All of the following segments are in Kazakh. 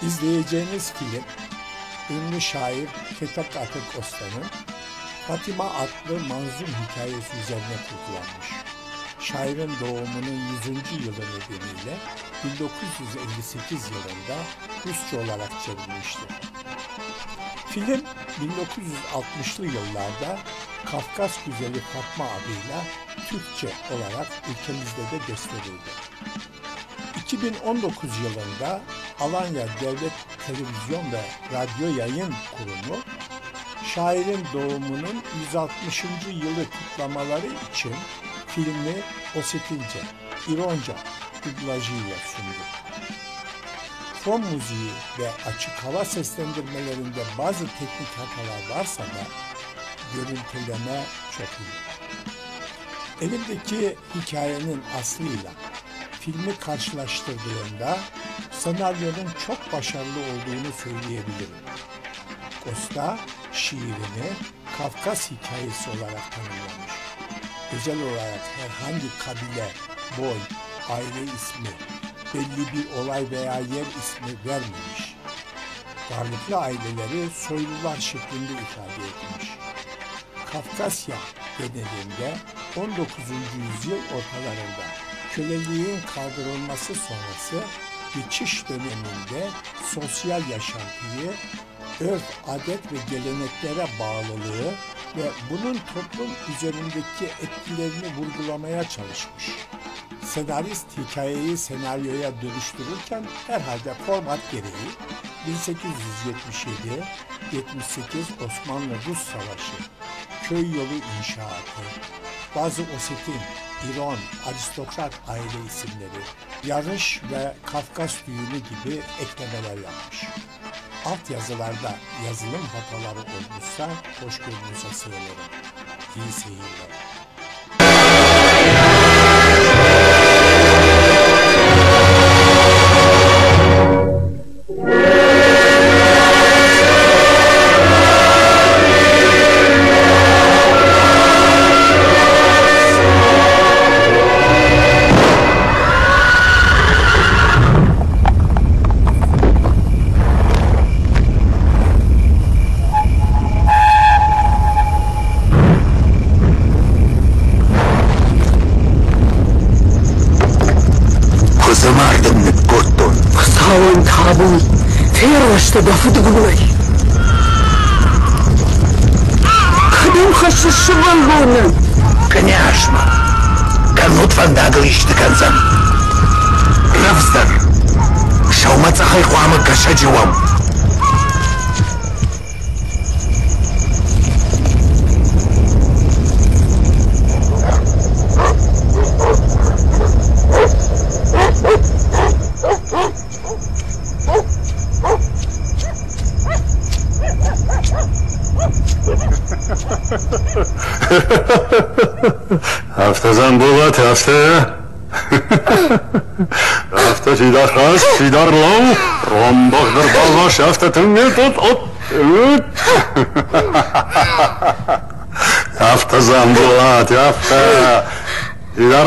İzleyeceğiniz film, ünlü şair Fethat Atık Osta'nın Fatima adlı manzum hikayesi üzerine kurgulanmış. Şairin doğumunun 100. yılı nedeniyle 1958 yılında Rusça olarak çevrilmiştir. Film 1960'lı yıllarda Kafkas Güzeli Fatma adıyla Türkçe olarak ülkemizde de gösterildi. 2019 yılında Alanya Devlet Televizyon ve Radyo Yayın Kurumu, şairin doğumunun 160. yılı kutlamaları için filmi Osetince, İronca dublajıyla sundu. Fon müziği ve açık hava seslendirmelerinde bazı teknik hatalar varsa da görüntüleme çok iyi. Elimdeki hikayenin aslıyla filmi karşılaştırdığımda senaryonun çok başarılı olduğunu söyleyebilirim. Osta şiirini Kafkas hikayesi olarak tanımlamış. Özel olarak herhangi kabile, boy, aile ismi, belli bir olay veya yer ismi vermemiş. Varlıklı aileleri soylular şeklinde ifade etmiş. Kafkasya genelinde 19. yüzyıl ortalarında köleliğin kaldırılması sonrası geçiş döneminde sosyal yaşantıyı, örf, adet ve geleneklere bağlılığı ve bunun toplum üzerindeki etkilerini vurgulamaya çalışmış. Senarist hikayeyi senaryoya dönüştürürken herhalde format gereği 1877-78 Osmanlı-Rus Savaşı, köy yolu inşaatı, bazı Osetin, İron, aristokrat aile isimleri, yarış ve Kafkas düğünü gibi eklemeler yapmış. Altyazılarda yazılım hataları olmuşsa hoşgörünüze sığınırım. İyi seyirler. Что футболой. Kadın haşışı balonu. Конечно. Канут фандагл ишти канзам. Равздар. Шаумаца хайхуама кашадживам. Hafta Bulat, hafta. Hafta Fidar Khas, Fidar Law, Rombaghdar Balvash, hafta Tümmet, Hafta Bulat, hafta. Fidar.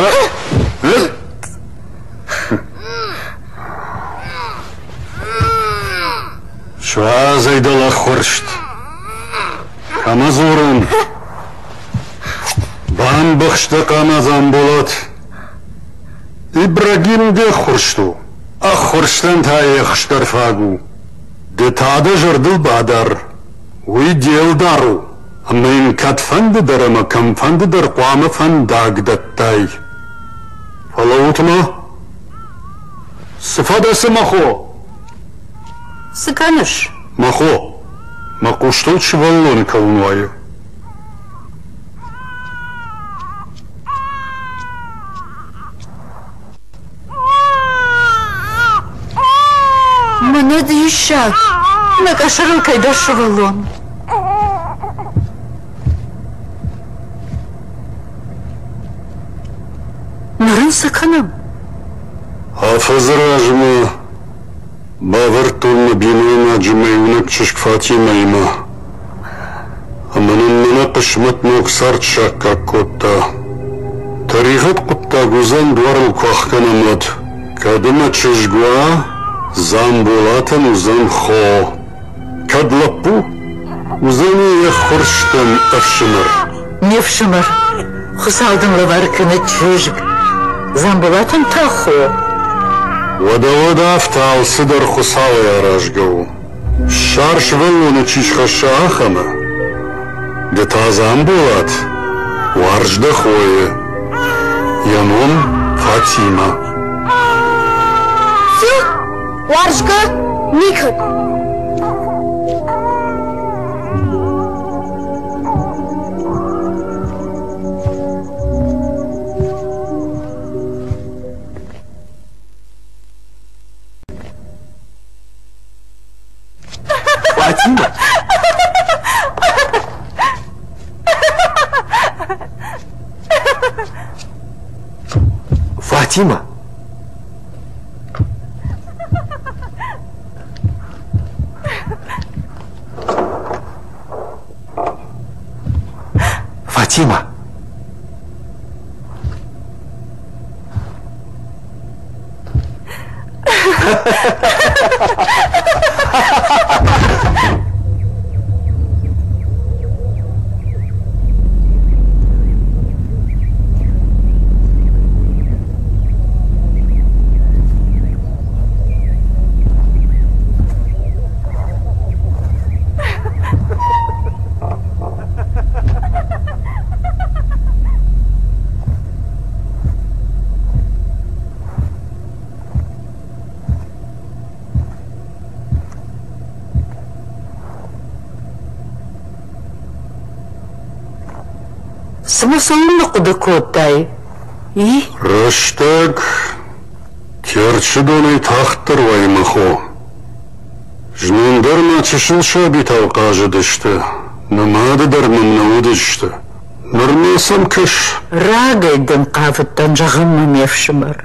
Şuazeydola Khurşt. Kamazurun. Бан бахшта камазан болот. Ибрагим де хуршту. Ах хурштан тае хштар фагу. Де тада жардыл бадар. Уи дел дару. Амин катфанды дарама камфанды дар қуама фан дагдаттай. Фалаутма. Sıfadası махо. Sıkanış. Махо. Макуштол чваллон калнуаю. Мне дыша, на кашарылкой дошвалон. Нарын саканам. Hafızırajma, bağırtılma binuna cümeyunak çışk Fatima'yma. Amanın mana kışmat noksart şakka kotta. Tarihat kutta guzan duvarıl kuahkanamad. Kadına çışgua, Замбулатан узан хо. Кадлапу узани хурштан афшимар. Невшимар. Хусалдың лаваркыны чужик. Замбулатын тахо. Вада автал сыдар хусал яражгау. Шарш вылуны чишхаша ахама. Дета замбулат. Варжда хое. Янон Фатима. Варжка Никот. Фатима? Фатима? Фатима? Смысл куда котай? И? Раштаг керчидоны тахтар ваймахо. Жнундар начишил шабит алқажыдышты. Намады дармам наудышты. Нырмесам кыш. Рагайдың қавыттан жағымы мевшімір.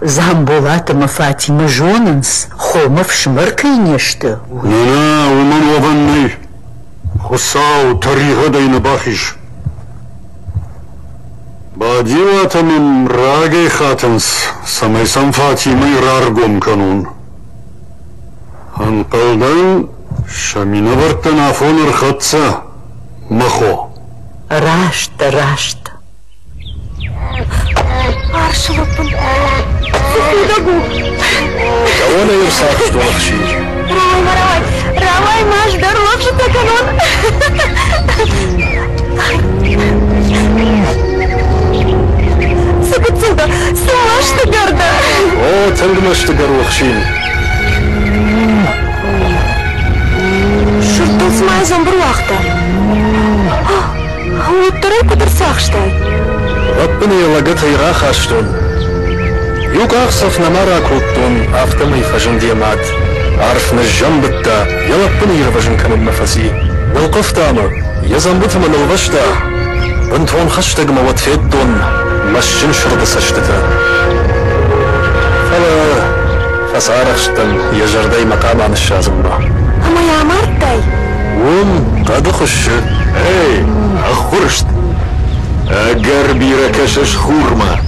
Замбулатыма Фатима жонынс, хомов шмыр кайнешті. Нана уман ваванный. Хусау тарихадайны бахиш. Бадиватамин рагай хатынс, самайсам Фатимай раргом канун. Анқалдан шамина варттан афоныр хатса махо. Рашта. Аршылыппын. Сухидагу. Кавона ерсак, что лахши? Равай, маш, дарлов же таканон. Сабыцуда, сылашты гарда. О, тәлгімашты гарлықшин. Шұртылсымайзан бір уақта. Уыттырай кудырсақштай. Раббыны елагы тайға қаштын. Юк ақсaf намара куттун, автомай фажын демад. Арфны жан бітті, елаппыны ерважын канын мафаси. Нылқыфтамы, езамбытымы нылғашта. Бынтон қаштығыма ватфеттун, машын шырды саштыты. Фала, фасарақштын, ежардай мақаманы шазымба. Ama yağmartтай. Қады құшы. Эй, ахуршт. Агар бира кашаш хурма.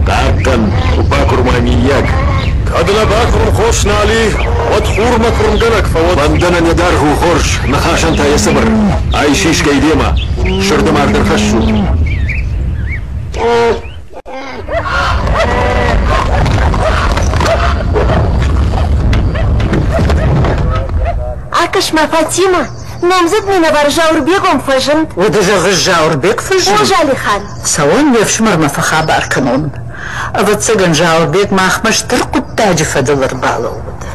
Таттан упа курма мияк. Қадына бақырым қошнали, от хурма курмганак фавод. Бандана недарху хорш, нахашан таясыбыр. Ай шишка идема, шырдым ардыр хашу. Акашма Фатима, намзыд мина бар жаурбегом фажын. Удыжығы жаурбек фыжын. Ожали хан. Сауын мевшімір мафаха бар канон. Аватсыгын жаурбек махмаш тұрқұттажы фадылыр балы олды.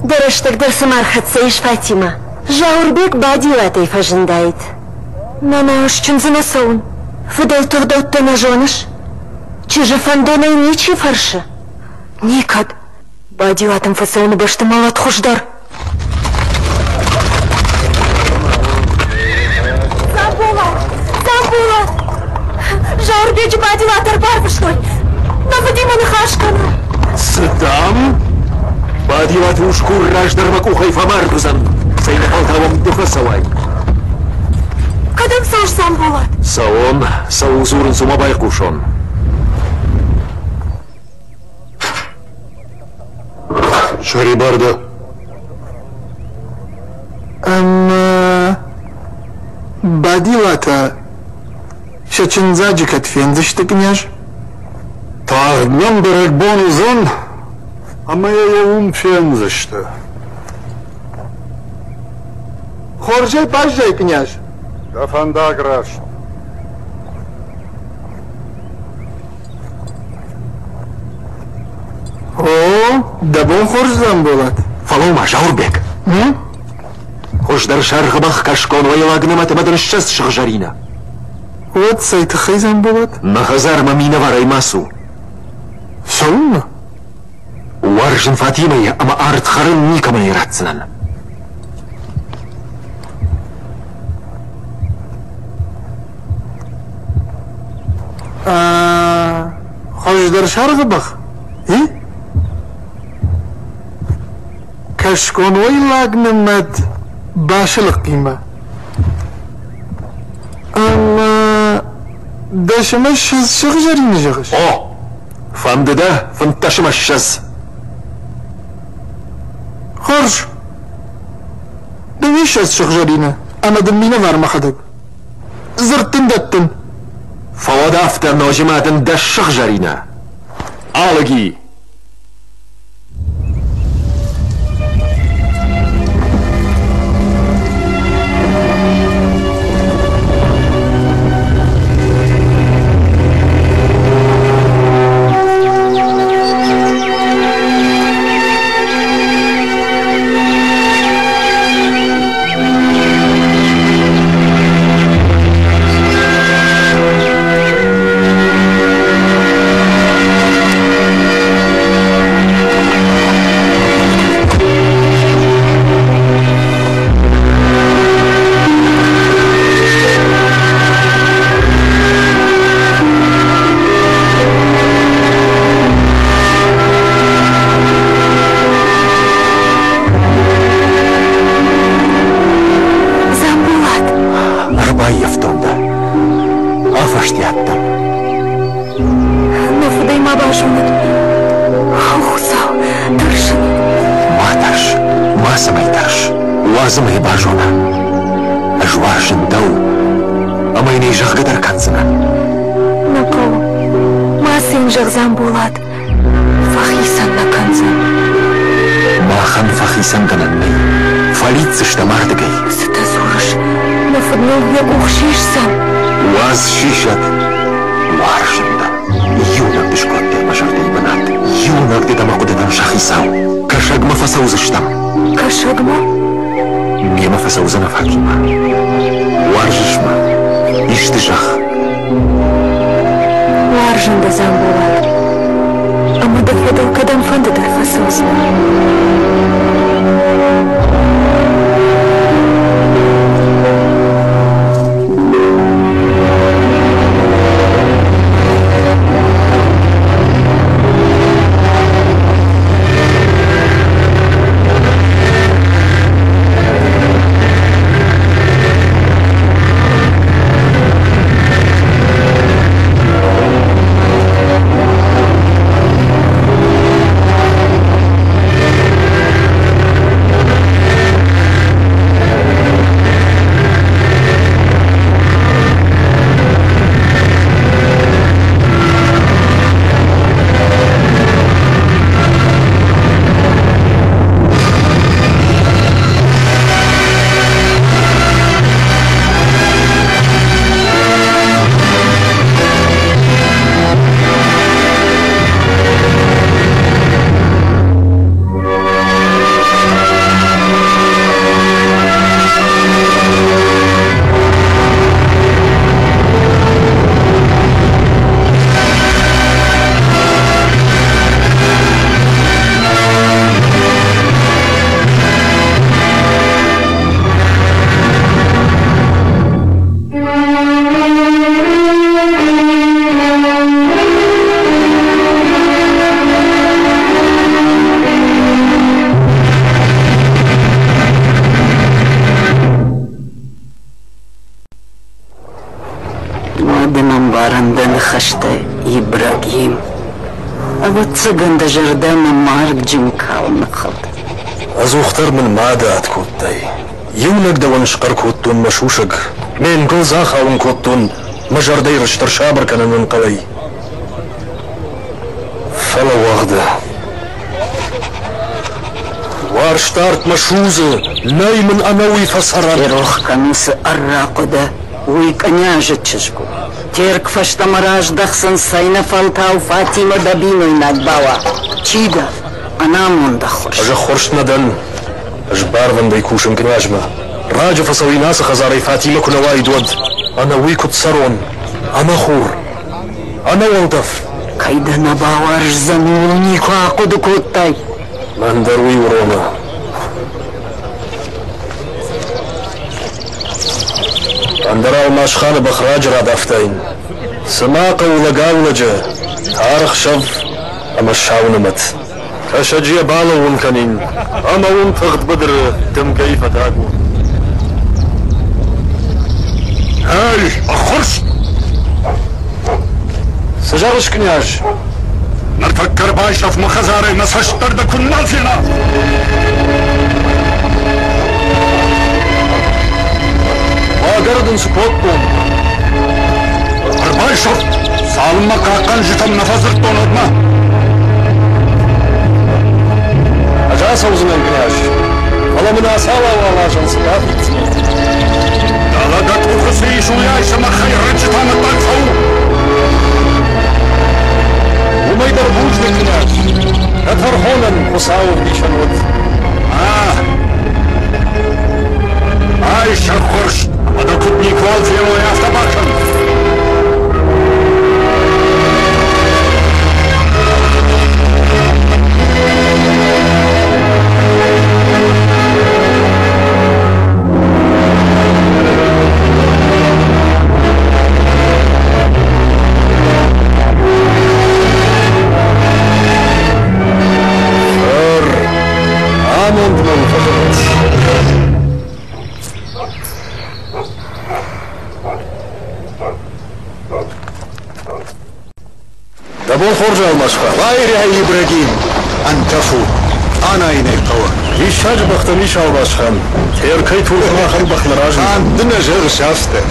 Дырыштыгдыр сымархатсайш Фатима. Жаурбек бадилатай фажындайд. Нана үшчін зынасауын. Фыдал тұрдаутты на жоныш. Чижы фандонай ничи фаршы. Никад. Бадилатым фасауны башты малат хуждар. Забула. Жаурбек бадилатар барбыштой. Навадиманы хашкана. Сыдам? Бадилат ушкур раждар макухай фамар кузан. سين قلتهم دخل سواي Qadam solsam bo'ladi. سوون سو زورن سوما بايقوشون Шарибарда. Badilata Шачинзаджи Катфензышты, княж? Tağdan börek bonuzun ama yavum fenzeşte. Хоржай пажай, княж. Kafanda graş. О, дабон хорждан болады. فلوما جاوربك خوش در شرق بخ کشکون و یلاغنه متمدن شست شغجرینه Вот сайты хайзан болады. نخزار ممینه ورای ماسو Солна? وارجن فاتيمة أما أرد خرن نيكما يراتسنن Хорждар шарғы бақ. Кашкон ойлагны мәд башылық қима. Ама дашыма шыз шығы жарыны жағыш. أو فاندده فانتشم الشز Хорж. Дәме шыз шығы жарыны. Ама дыммина var мақадып. Зырттын даттын. فودا أفتر نوجمات دش شغجرينه آلگي وازمه باجونا أجوارشن دو أما يني جغ قدر كنزنا Нақо, ма сен жағзан болады. Фахисан на канзан. ما خن فخيسن قنني فاليت سشتا مردقي Сыта зурыш, на фуднол я ухшишсан. واز شيشت وارشن دا يونك بشكوت دي مجرد البنات يونك دي دماغو دي دم شخيساو كشاق ما فسوزشتم Кашагма? ميما فسوزنا فاكيما وارجشما يشتجخ Ларжын да зан болады. Ама да федал кадам фанды да фасылсына. خشته إبراهيم أبتسجن دجردام مارك جمكاو نخلط أزو اختار من مادة أتكوتاي يونك دوان شقر كوتون مشوشق من كل زاخا ونكوتون مجر دير اشتر شابر كان ننقلي فلا واخده وارشتارت مشوزة لاي من أنوي فسرر يروخ كانوس الراقدة ويكنياجة تشجكو تيرك فشتا مراج دخسن سينا فالتا وفاتيمة دبينو يناد باوا چيدا أنا من دخورش أجا خورشت ندن أجبار ون بيكوشم كنياجمة راجة فصوي ناس خزاري فاتيمة كنا وايد ود أنا ويكو تسرون أنا خور أنا والدف كيدا نباوارش زنوني كو عقدو كوتاي من دروي ورونا عندنا الماشخان بخراج رادفتين سماقة ولقاولجة تارخ شف أما الشاونمت كشجية بالا ونكنين أما ونتغد بدر دم كيف تاكون هاي أخرش سجارش كنياج نتفكر بايشف مخزاري نسشتر دا كنا فينا واقردن سكوتكم بايشف سالما كاقن جتم نفذرتون ادما أجاسة وزنين كنياج والله من أساوة والله جنس كافي دالدت وخسي شو يايش ما خير رجتان الطاقفو وما يدربوش لكناج أترحونا وصاوب ديشان ود عايش الخرش هذا كنتني كوال فينو يافتا باكن دبو خرجة المشقة غير يا إبراهيم أنتفو أنا إني قوة يشاج بختميش أو باشخان تير كي تولخنا خل بخل راجل عندنا جير شافته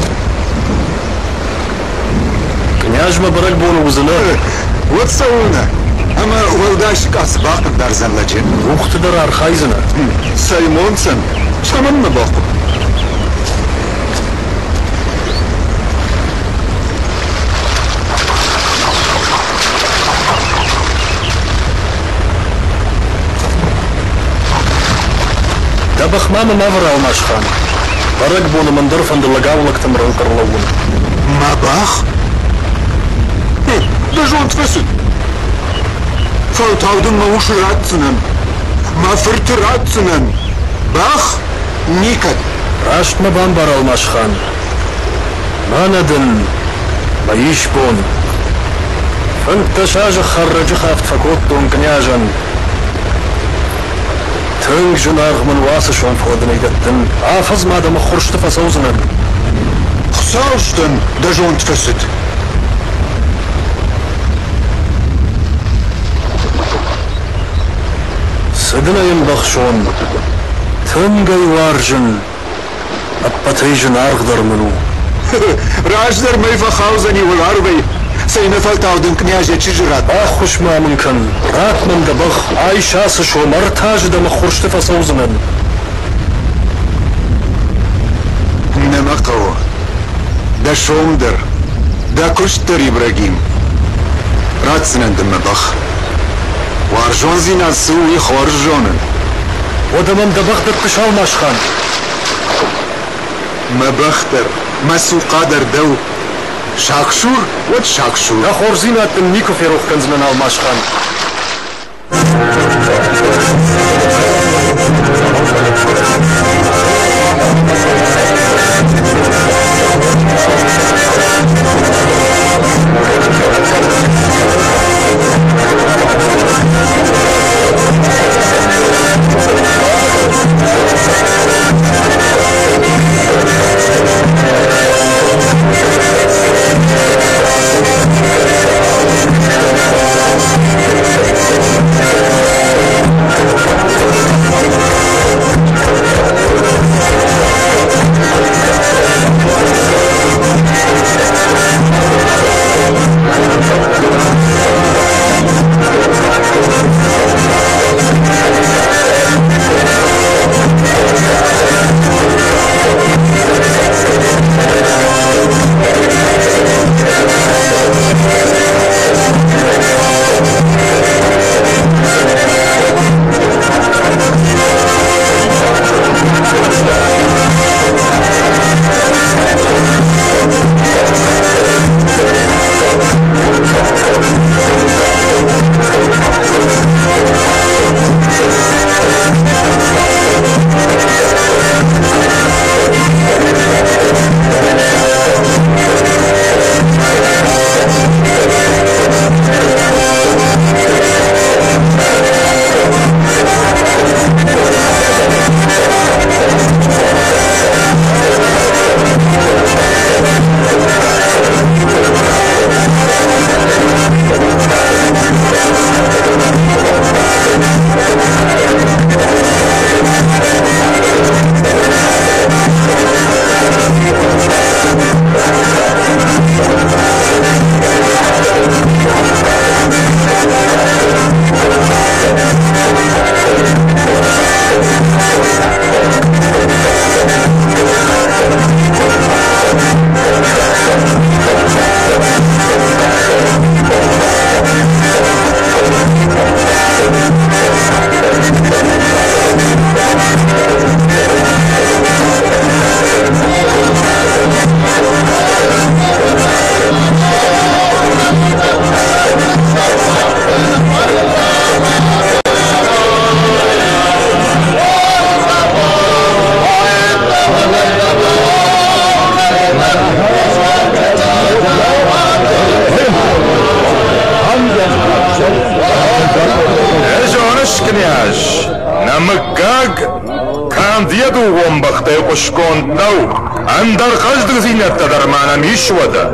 كنياج مبرق بونو وزنه وتسوونا أما ولداشك أسباق درزن لجن وقت درار خايزنا سيمونسن شمن باقو دبخ ماما مافرا المشخان برق بونو من درفن دلقاولك تمرن قرلون ما باخ دجون تفسد فوتاودن ما وش راتسنن ما فرت راتسنن باخ نيكد راشت مبان برا المشخان ما ندن ما يشبون فانت شاج خرج خافت فكوتون كنياجن تنج جناغ من واسشون فودن يدتن حافظ ما دم خرشت فسوزنن خسارشتن دجون تفسد سدنا ينبخشون تنجي وارجن أبتيجن أرغدر منو راجدر ميفا خاوزني والعربي سينفل تعودن كنياجة تشجرات أخش ما ممكن رات من دبخ عايشاس شو مرتاج دم خرشت فسوزنن إنما قوة دا شومدر دا كشتر إبراهيم راتسنن دم بخ وارجون زينا سوي خورجونن ودمم دبخ دتشاو ماشخان ما بختر ما سو قادر دو شاكشور وات شاكشور أخور زينات النيكو في روح كنزنا ناو ماشخان княж, намыккаг, кандеду вомбахтай кошкондау, андар каждый зинетта дарманам ишвада.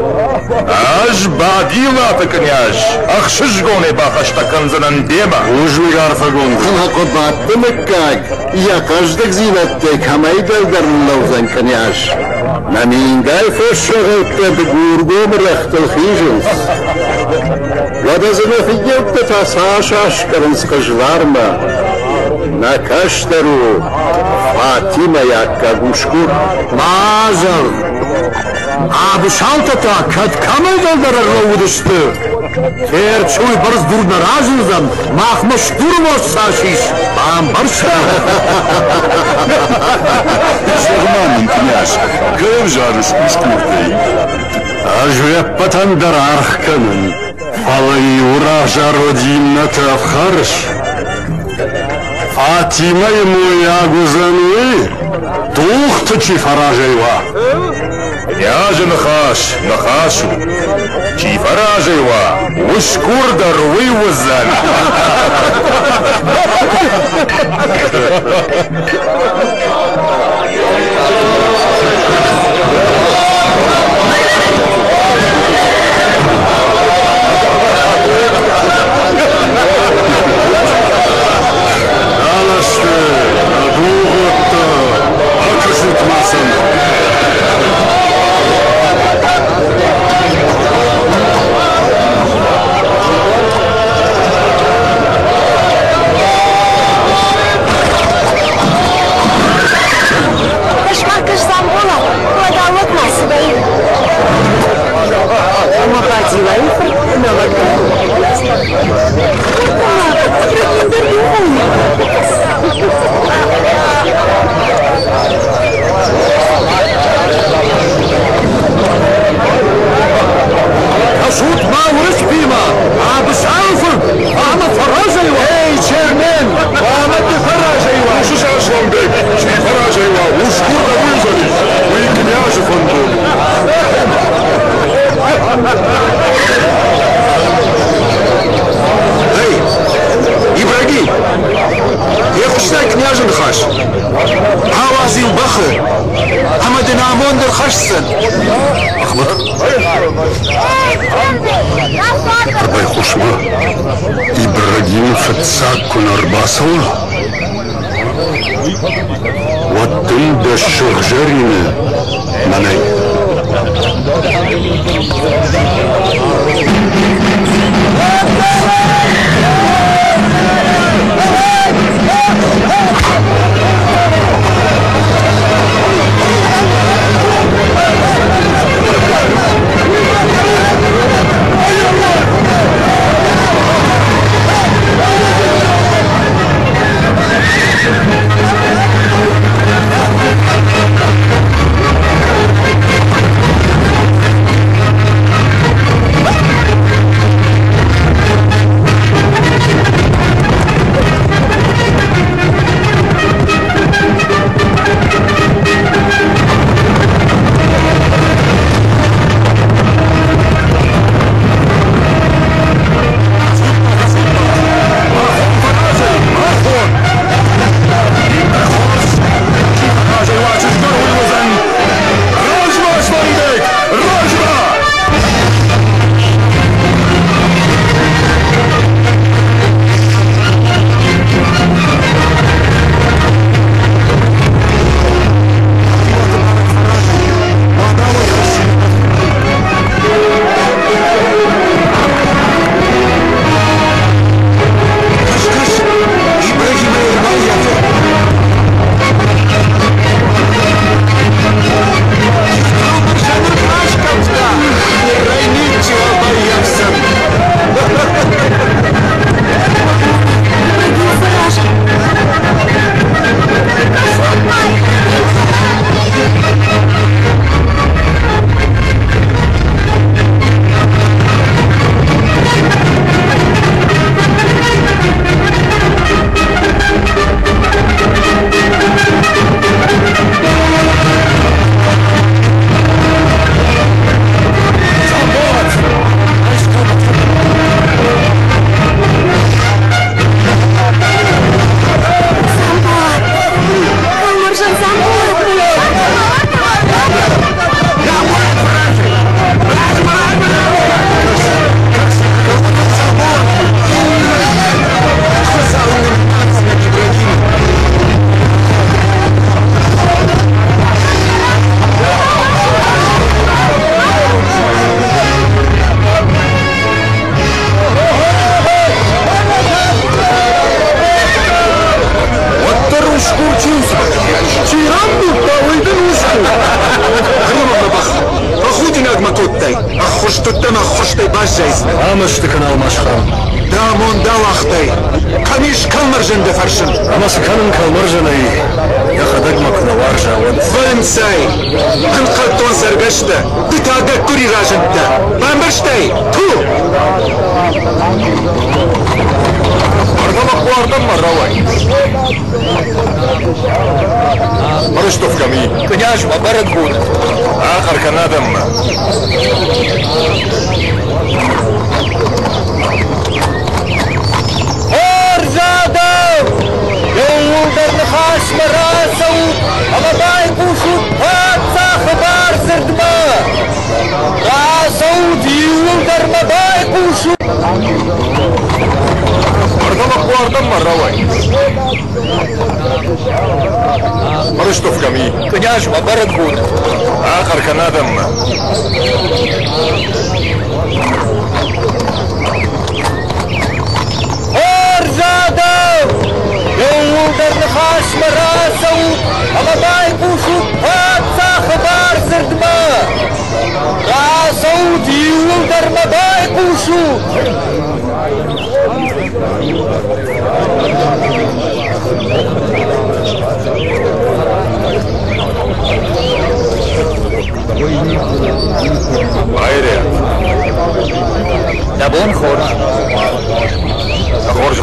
Аж бадилата княж, ахшишгоне бахашта канзанан дема. Ужми гарфагон. Хакобатты мыккаг, я каждый зинетте камайдал дармлаузан княж. На мингай фошшагатта бгургом рехтал хижинс. Ладазына фигетте тасашашкаран скажларма. На каштару Фатима якка гушкур. Мазал. Abi şaltata kat kamerdalara rovuduştu. Terçuy barız durna razızam. Mahmuş durmos saşiş. Bam barışta. Шагман, княж, кем жарыш ушкуртей? Ажвеппатан дар архканын. Фалай ура жародимна тавхарыш. Фатима ему ягузануи. Тухты чи фаражайва. Княже нахашу, чифаражева, ушкурдар вывозан. Алашты, дуғытты, акышытмасын. Шут маврыш пима, абы шалфын, ама фаражайва. Эй, чермен, ама ты фаражайва. Ушу шашламбек, чифаражева, ушкурда вывозали. Вы княже фондон. Эй, Ибрагим, я куштай княжен хаш. Хавазил бахы, ама динамондер хашсын. Ахмад, Арбай хушма, Ибрагим фатсак кунарбасаула. Вот ты да шахжарина, манай. خوش تدنا خوش تی باش جایز Amashdı kanal maşkan. دامون داوختي قميش كلمر جند فرشن Ama sıkanın kalmar janayı. Yakadak makına var javat. فلمساي من قلتون سرقشته بتاقا كوري راجنته بامرشتي تو Ardamak bu ardam var ravay. Barıştov kami. Княж, мабарак буде. Ахар канадам. Орзадов! Yollarını kaçmara savut, ama day kuşup hatsa haber sırtma. Savut yollarına day kuşup. Ardamak bu ardam var ravay. Barıştov kami. Княж, мабарак буде. Ахар канадам. Орзадов! Yollarını kaçmara savut, ama day kuşup hatsa haber sırtma. Savut yollarına day kuşup. Hayır. Nabon xorj. Xorj.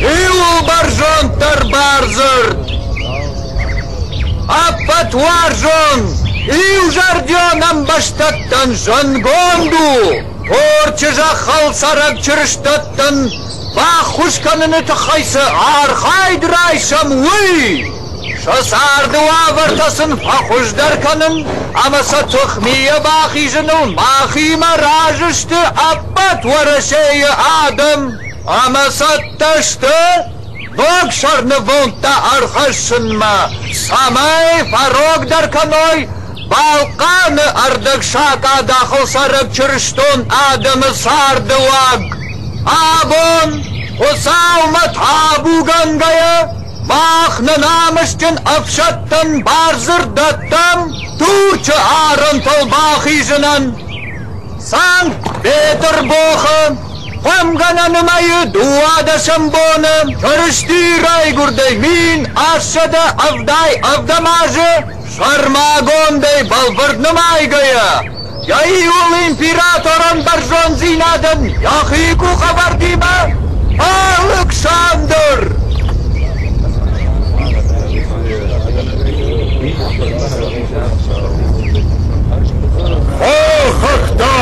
Iu barjon tar barzır. Apat varjon. Iu jardionam baştattan jangondu. Orçıca xalsarak çırıştattan. Bah xuşkanını tıxaysı arxaydıraysam uy. Şasardı vartasın faxuşdarkanın. Amasa tıxmiye baxijının maxima rajıştı. Apat varaşeyi adam. Amasa taştı. Nokşarını vonta arxaşınma. Samay farog darkanoy. Balkanı ardık şaka daxıl sarık çırıştın adamı sardı vag. Abon, Husavmat Abu Gangaya, Mahna namıştın afşattın barzırdattam, Turçı arıntıl bahizinin. Sankt Peterburg'ın, Hamgananımayı duada şambonum, Körüştüray gurday min aşağıda avday avdamajı, Şarmagonday balvırdnımay gaya. Yahi ol imperatorun barjon zinadın, yahi ku haber dima, Alexander! O hakta!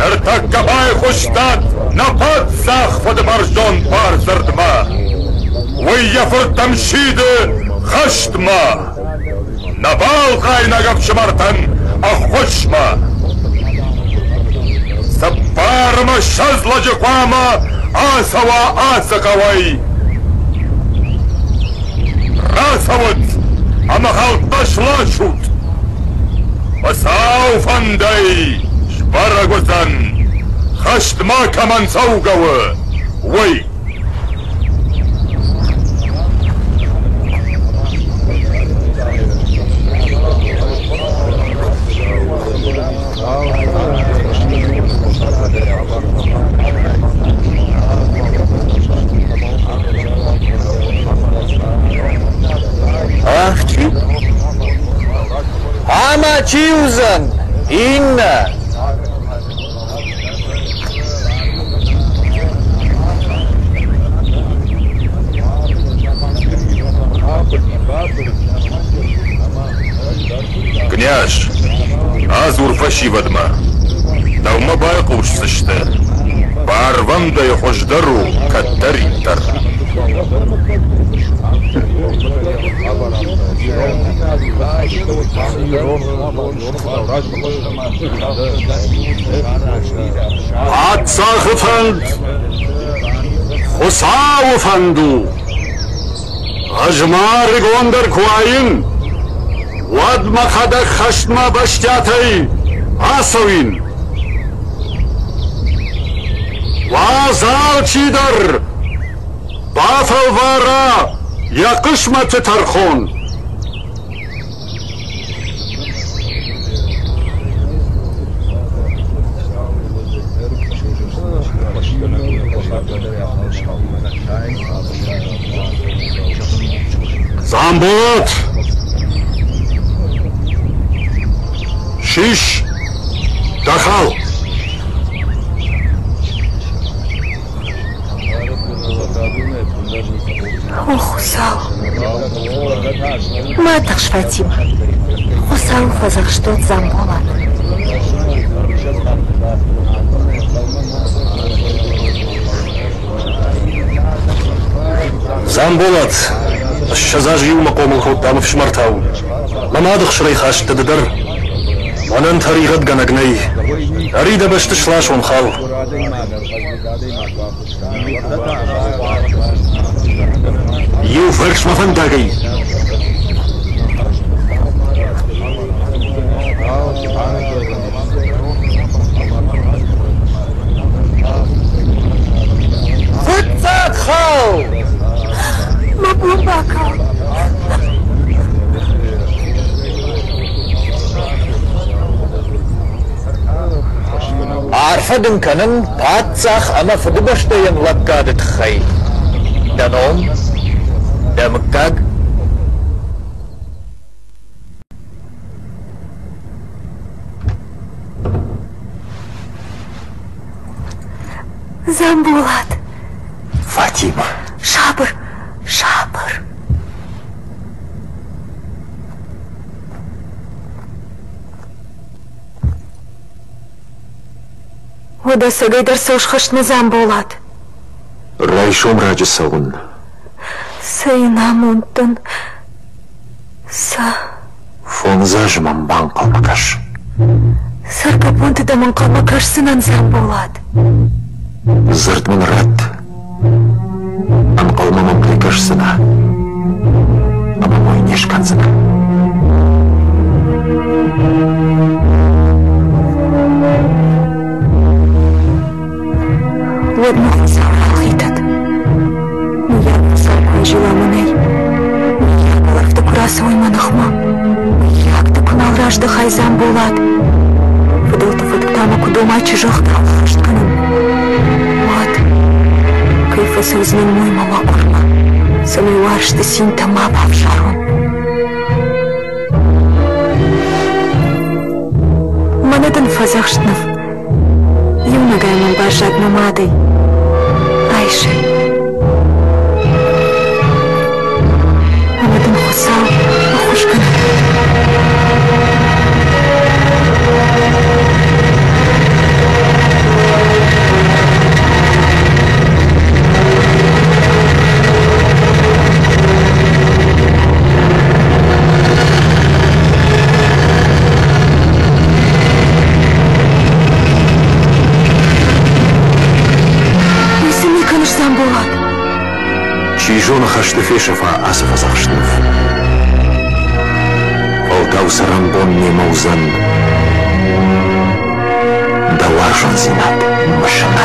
Ertak kabay хuştat, напад захват баржон барзардма. Уйяфыр тамшиды хаштма. Напал кайнагап шымартан ахошма. Сапарма шазлажы квама асава асакавай. Расавыт амахал ташлашут. Асау фандай шпарагозан. Хаштма камансаугавы. Уй. Ахчи? Ама чиузан, инна. Княж, аз урфаши вадма. Давма бай кушсышты. Барвандай хождару каттариттар. Atsağı Husav Efendu, Ajmar Gondar Kuayin, Wad Makadak Khashma Bashtiyatay, Asawin, Wazal Chidar, Bafalvara, Yakışma Tarkhon, Zambot! Shish! Dakhal! Ох, Усал. Матах Фатима. Усал фазах что Замбулат. Замбулат. الشزاج يوم قوم الخطام في شمرتاو ما دخ شريخ اش تددر وانا طريقه غنغني اريد باش تشلاش ونخال يو فرش ما فندقي فتاك خاو Мабумбака. عارفة كنن باتساخ أما فدبشتين لقادة خي دانوم دامكاق Замбулат. Фатима. Шабр. Шабр. Ода сагайдар саушхашны Замбулат. Райшом раджасаун. Сайнамунтын. Фонзажман банкалмакаш. Саркапунты да манкалмакаш сынан Замбулат. Зыртман рад. Анкалмамам кликашсына. Ама мой нешкансына. Ладно, Замбулат хитат. Я Замбулат жила муней. Я была в такурасовой манахма. Як ты кунал ражда хай Замбулат. Выдал-то фотоктама кудома чужих талхаштканым. Вот. Кайфа соузнан мой мама курма. Самый варшты синта маба в жарун. Манатан фазахштнов. Юмнагай ман башат мамадой. Айше. Манатан хусал. Ахушкана. Чижона хаштыфе шафа асыфа захштыф. Олтау сарамбон не маузан. Даваржон зинат машина.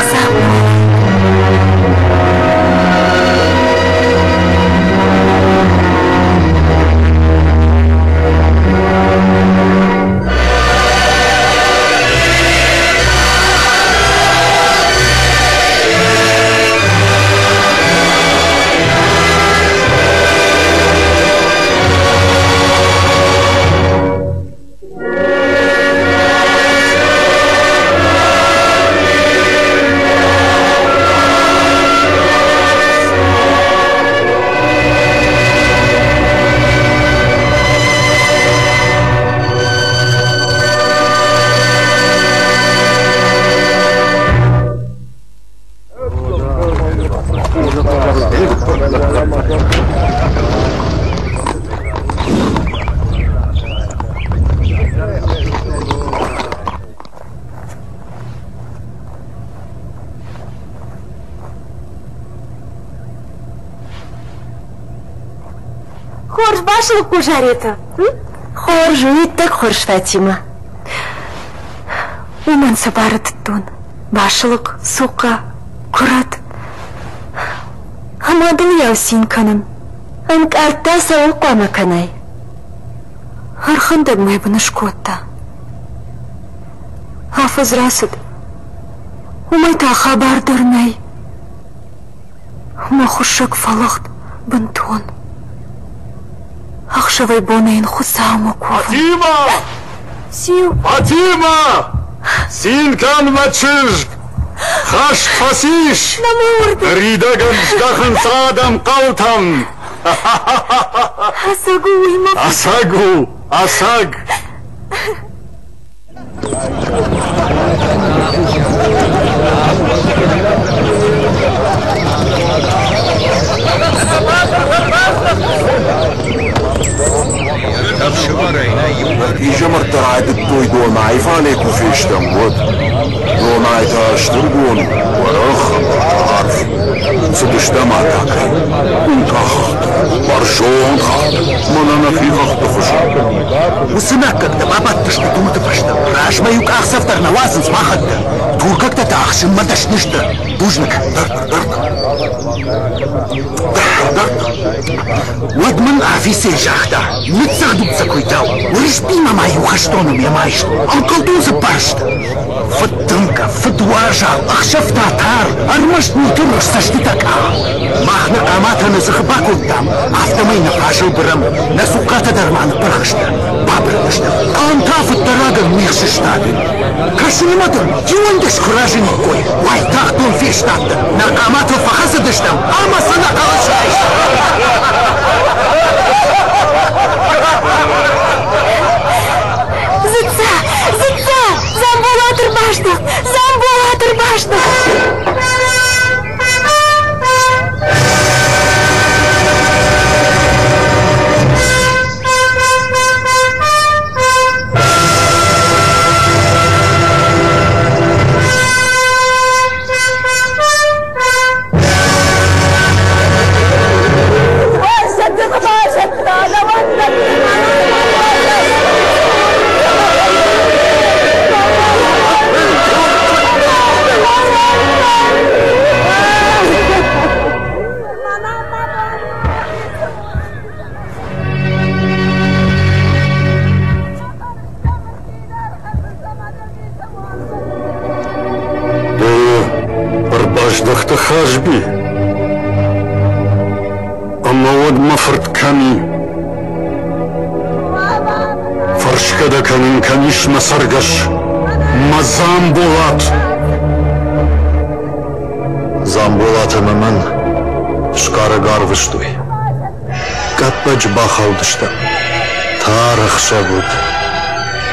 Хорш башылық пожарета. Хорш, үйттік хорш Фатима. Уман сабары тұттун. Башылық, суқа, құрат. Амадыл яу син каным. Анк артта сауыл қуама канай. Архындаг май бұны шкотта. Хафыз расыд. Умайта хабар дырнай. ما خشك فلخت بنتون أخشى بونين خسام وكوفا فاطمة سيو فاطمة سين كان ماتشج خاش فاسيش نمورد ريدا جنجدخن صادم قوتم أساقو ويما أساقو أساق إيجا مرتر عادت توي دو معي فانيك وفيش تموت دو معي تاشترقون ورخ عارف سدش دمع تاكي انت خط برشون خط منانا في خط خشو وسمعك دبابات تشتتو تفشتا راش ما يوك أخسفتر نوازن سما خدتا توركك تتاخشن ما تشنشتا دوجنك درد ودمن عفي سيجاختا نتساعدو بسكويتاو وريش بيما ما يوخشتونم يا مايش أنقلتون زباشتا فتنكا فتواجا أخشفتا تار أرمشت نترش سشتتك ماخنا قاماتها نزخباك قدام عفتمين قاشل برم نسوقات درمان برخشتا بابر نشتا قام تاف التراغل ميخششتادن كاشني مدن يوندش خراجن كوي واي تاختون في شتاتا نقامات فخسدشتم أما صنقا وشايش زتسا زنبولاتر باشتا دخت خاجبي أما ود مفرد كاني فرش كده كان كانيش مسرقش مزامبولات زامبولات من شكارة غارفشتوي كتبج باخالدشتا تاريخ شابود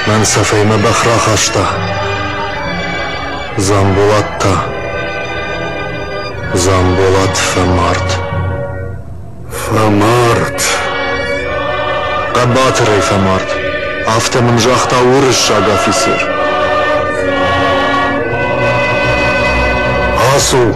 من سفيمة بخرا خاشتا زامبولات زامبولات فمارت قباتري فمارت عفته من جاختا ورش شاقا في سير عاصو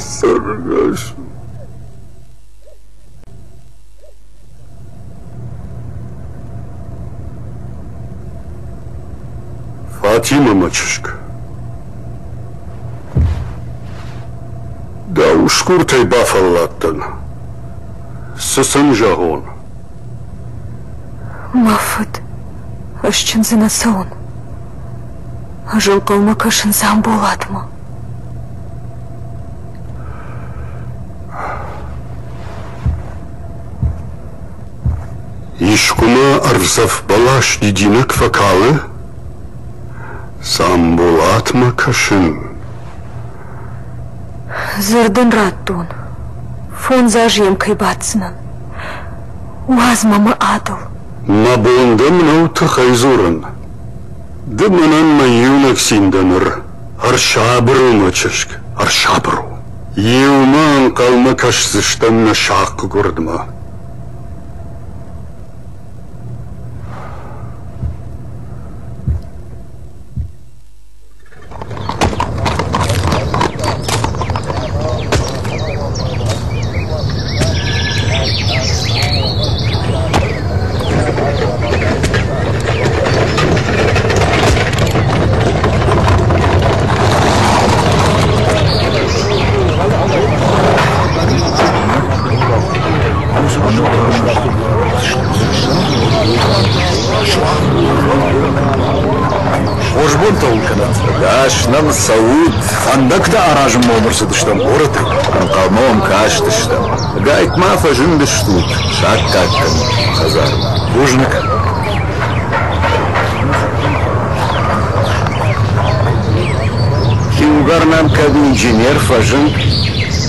Sargaş. Fatima maçışk. Da uşkurtay bafallattın. Sısın jahon. Мафыт, ашчын зынасауын. Ажылқылны кашын зам боладмы? Ишкуна арзав балаш дидинак вакалы, сам болатма кашын. Зырдын раттун, фон зажьем кайбатсынан. Уазмамы адыл. Мабуында мынау тахайзурын. Дымынан маюнак синданыр. Аршабыру мачышк, аршабыру. Еуман қалма кашзыштан на шаққы көрдіма. بون تول كانت داشنم سعود فندك دا أراجم مونرس دشتم بورتي قومهم كاش تشتم قايت ما فجن دشتوك شاكاك خزار بوجنك Килгарнам как инженер фажин.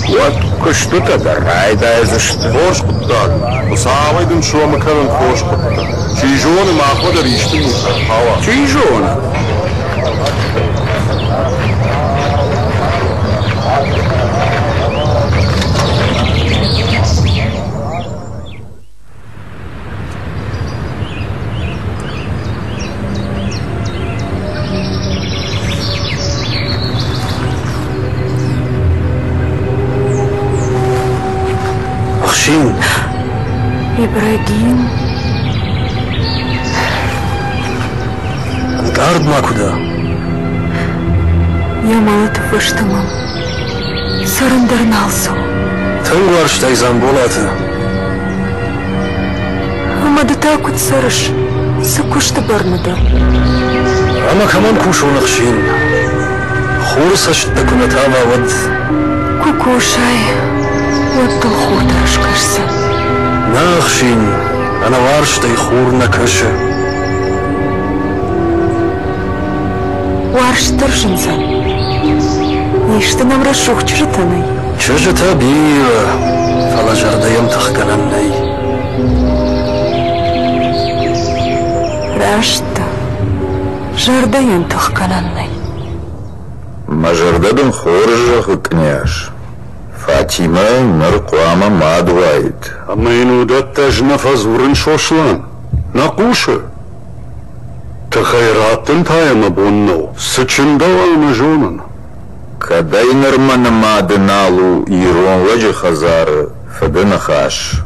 Вот что-то дарай да изышт. Хош куттар. Усавайдын шуамаканын хош куттар. Чижоны махвада ришты мута. Хава. Чижоны. أخشين إبراهيم أنت أرض ما كدا Я мало того, что мам сарандырналсу. تنقوار شتايزان بولاتي Ама да такут сарыш сакушта бармада. أما كمان كوشون أخشين خورسة شتكونا تاما ود Кукушай, вот то худашкашься. نا أخشين أنا وارش تاي خورنا كشة Варштаршинца. Ништа нам расшух чертаной. شجتا بيرا فلا جرديم تخكنني Рашта. Жардаем тохкананной. Мажардадын хоржах княж. Фатима наркуама мадвайт. Амайнудат тажна фазурын шошлан. Накуша. Тахайраттын тайма бонно. Сычындава амажонан. Кадай нормана мадыналу ирон ваджи хазары фадына хаш.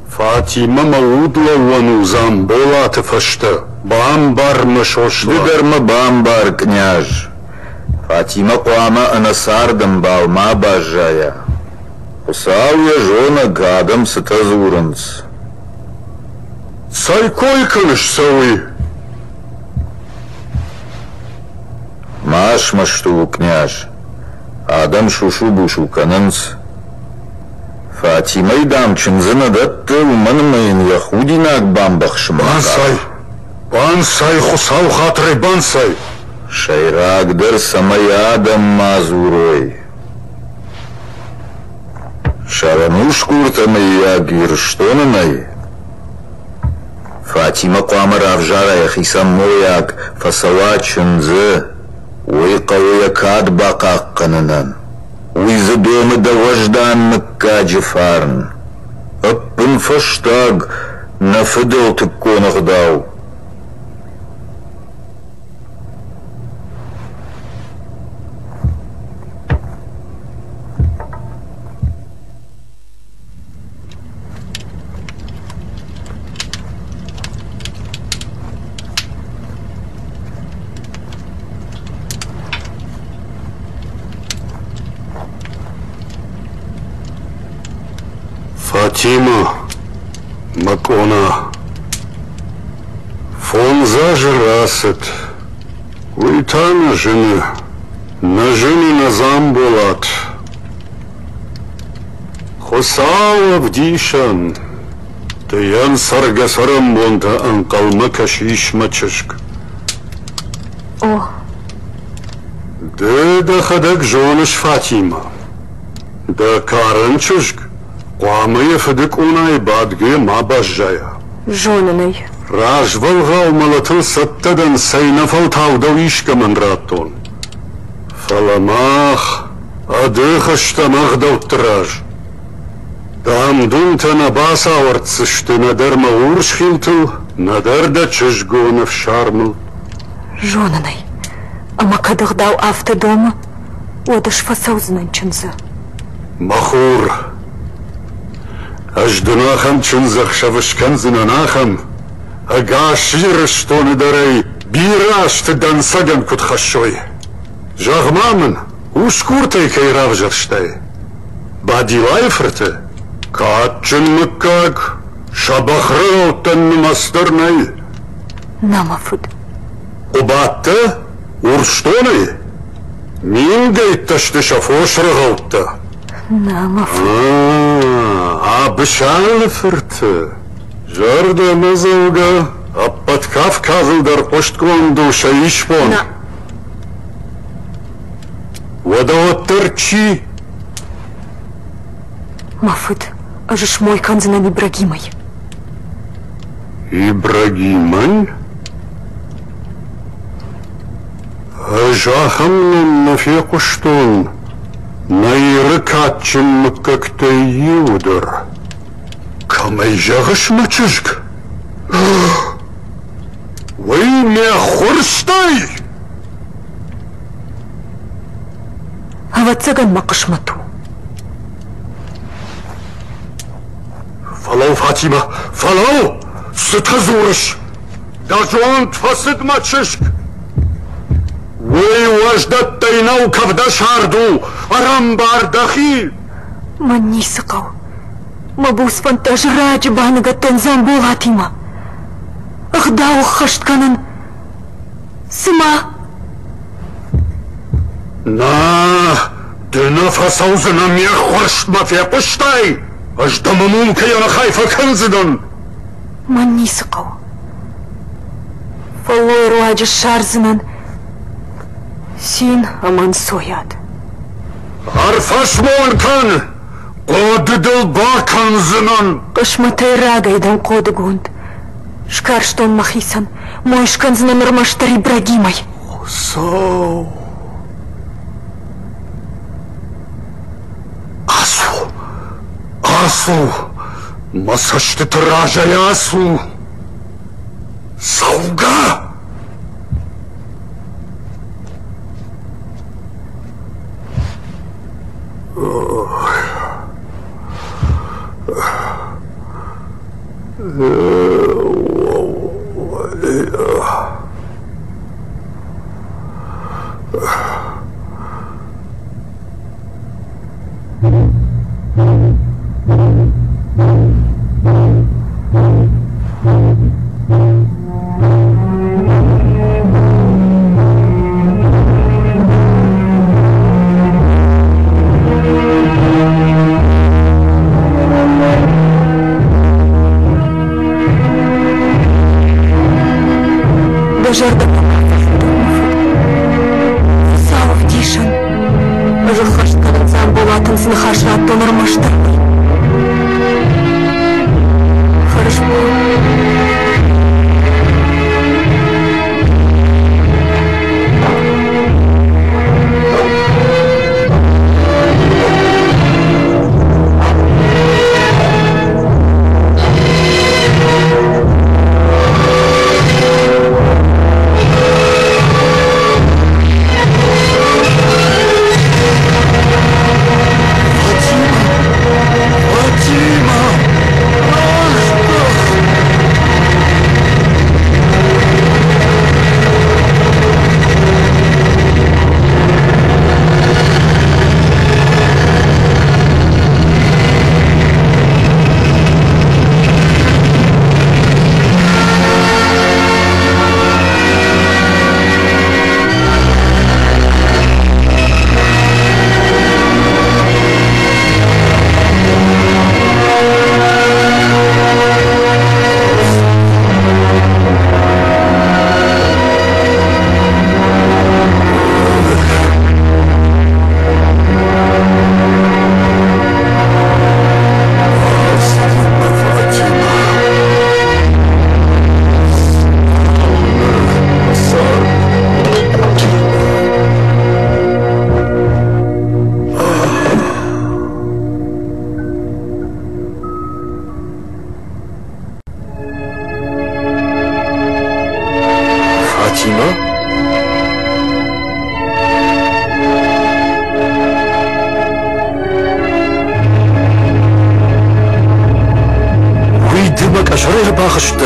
Фатима маудла вану замболаты фашта. Бамбар мышошла. Дидарма бамбар княж. Фатима куама анасардым балма бажая. Усауя жона гадам сатазуранц. Сайкой кыныш сауи. Маш машту княж. Адам шушу бушу кананц. Фатима и дамчынзына датты уманымайын яхудинак бамбах шымака. Бансай. Бансай хусау хатры бансай. Шайрагдыр самай адам мазурой. Шарануш куртамай ягирштонамай. Фатима куамар авжара яхисам мояк фасава чынзы. Ой кавая кад бакак кананан. Уй за дома да вождан мыкка джифарн. Аппын фаштаг на фыдыл тып конагдау. Фатима, Макона, фон зажрасет, уйтана жены, на жене назам булат. Хосава вдишан, таян саргасарам бонта анкалма кашиш мачашк. О, Да хадак жонаш Фатима, да каранчушк. Куамая фадык унай бадге мабажжая. жонанай. Ражвалгал малатыл саттадан сайнафал тавдау ишкаман раттон. Фаламах, адыхаштамах даутраж. Дамдун тана баса аварцышты надар маур шхилтыл, надар да чыжгонов шармыл. Жонанай. Ама кадыгдау автодома, одаш фасаузнанчынзы. Махур. Аждунахам чунзах шавышкан зинанахам, ага ширыштоны дарай, бирашты дансаган кутхашой. Жагмамын, ушкуртай кайрав жарштай. Бадилай фрты, катчын мыккак, шабахры оттанны мастырнай. Намафуд. Убатты, Урштоны? Мин гайтташты шафошрағалты. Намаф. Абышалы фырты. Жарды мазауга, аппаткав кағылдар қоштконду шайышпон. Водаваттар чи? Мафыт, ажыш мой канзынан Ибрагимай. Ибрагимай? Ажахамнан нафекуштон. Найры катчын как-то юдыр. Камай жағыш мачышк. Вы не хорстай! Авацаган макышмату. Фалау, Фатима, фалау! Сытазурыш! Дажуан тфасыд мачышк! Вы важдат тайнау кавда шарду, арамбар дахи! Манни сыкау. Мабус фантаж раджи баныга тензан болатима. Ахдау хаштканын. Сыма. На, дына фасаузына мер хорштма фепыштай! Аждамамун каяна хайфа канзыдан! Манни сыкау. Фалой раджи шарзынан. Син аман соят. Арфашмон кан! Қодыдыл баканзынан! Кашматай рагайдан кодыгунд. Шкарштон махисан. Мой шканзынан рмаштар Ибрагимай. Сау... Асу! Масашты тыражай асу! Сауга! Жарда Саув дишан. Жахаштканын зам болатын сынхашрат тонырмаштар. Хорошо. أشرير باخشت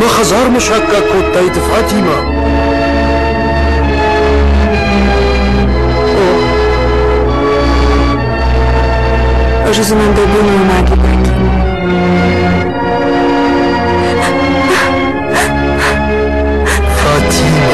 ما خزار مشاكا كوتايت فاطمة أجزمان دبوني وماكي باكي فاطمة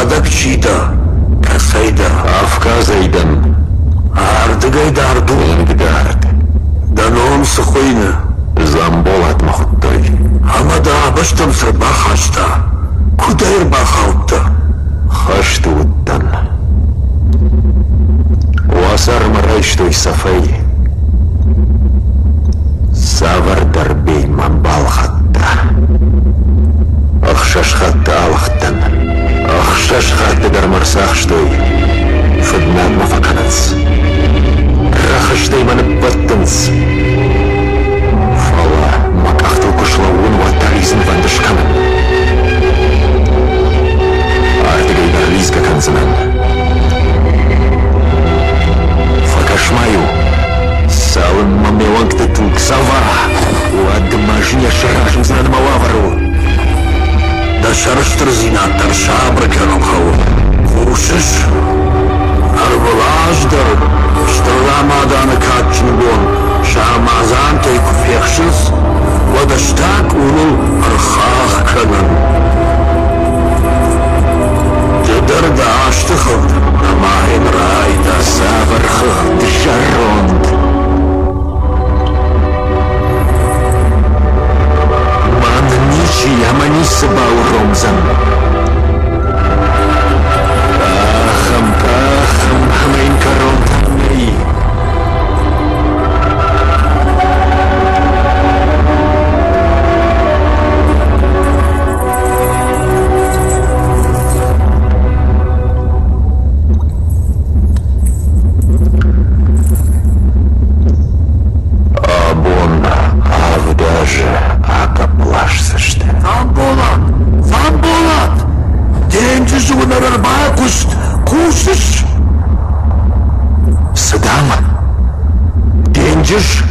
Адак чида, касайда, Афказайдан, ардыгайда арду, Ингдард, даном сухойны, Замболат махуттай, амада абаштам сырба хашта, кудайр бахалтта. Хаштуттан. Уасар марайштой сафай, Савар дарбей мамбалхатта, Ахшашхатта алхаттан, Ахшашхатта дармарсахштой, Фаднан мафаканац, Рахаштай манаппаттанц, Фала макахтал кушлауын ваттаризм вандышканын, Артыгай дарлизга канзанан, Факашмаю, Салын мамелангты тук савара, Уадгамажня шарашым знан малавару, Да шарыштыр зинаттар шабрыканым хау. Кушыш, арвалаждар, штырламаданы катчынгон, шамазан тей куфехшыз, вадаштак улыл архах канын. Дыдыр да аштыхыл, намайын райда Савархых дышаронд, Манничи яманисы бауромзан, Ахам кахам хамейн каронтаней, Замболат! Деньги жуна рарбакуст, кушыш! Садам, Денджиш,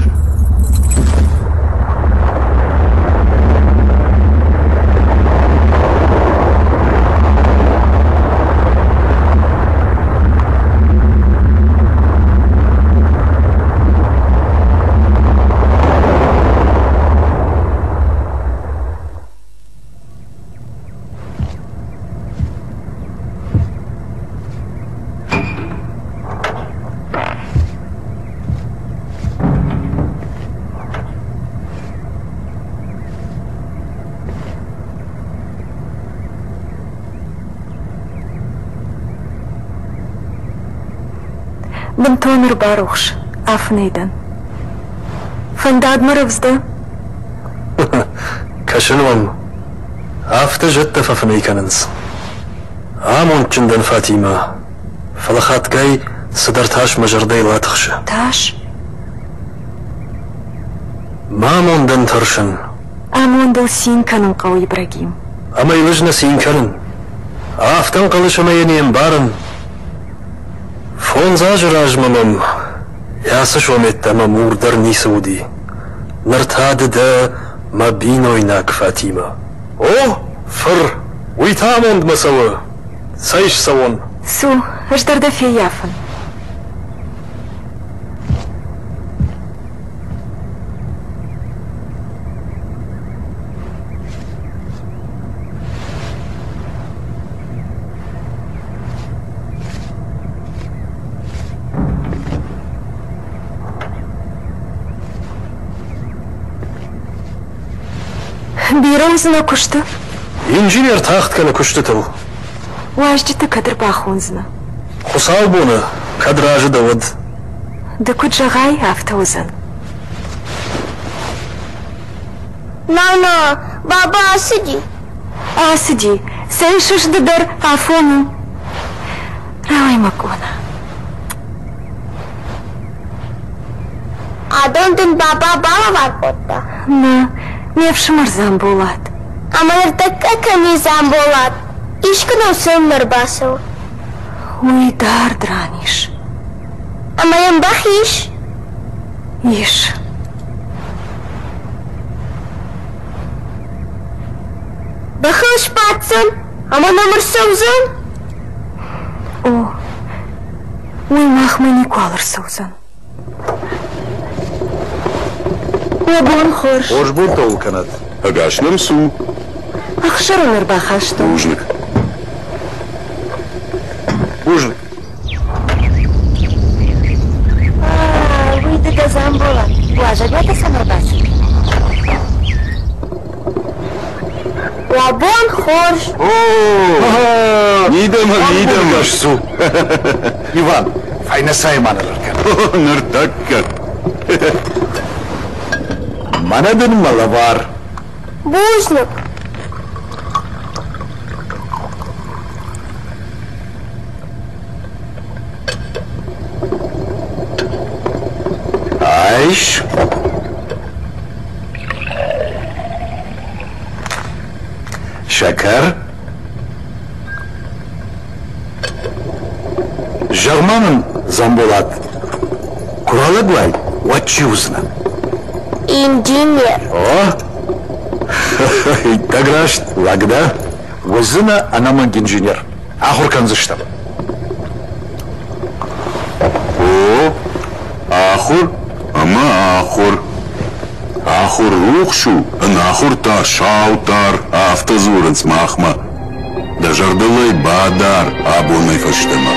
Бантонер барухш, афнейдан. Фандадмаровзда. Кашинвам, Афта жетта фафнейканынс. Амон чиндан Фатима, Фалахаткай садарташ мажардай латхши. Таш. Мамондан таршин, Амондал синканын кау Ибрагим. Амай лыжна синканын. Афтан калышамайынем барын. Фон зажражмамам, ясы шометта мурдар нисуди. Нартады да мабинойнак Фатима. О, фыр, уйтамонд масавы. Сайш савон. Су, аждарда феяфын. Биромзына кушты. Инженер тахтканы күштітіл. Уаждыты кадыр бахунзына. Хусал буны, кадражы давыд. Да куджагай автоузын. Нана, баба асыди. Асыди, сен шушдыдар афону. Равай макона. Адондын баба бала бар потта. На, мевшымыр замбулат. Аманырдакка ками замболат. Ишкін осынлар басыл. Уйдар драниш. Амайын бах иш. Иш. Бахыл шпатсын, аман омырсаузын. О, уймах мені куалырсаузын. Обон хорш. Ош буртол канат. Агашным су. Ахшарылар бахашты. Ужник. Видимо. Су. Иван, файна сайман аларкан. Ныртакка. Манадын малавар. Бузник. Айш. Шакар. Жарманын Замболат. Куралагвай, ватчузна. Инженер. О! Таграшт, лагда. Возына анаман инженер. Ахуркан зыштам. О, ахур, ама ахур. Ахур рухшу, нахур та шаутар, автозуренц махма. Дажардылай бадар, абунай фаштема.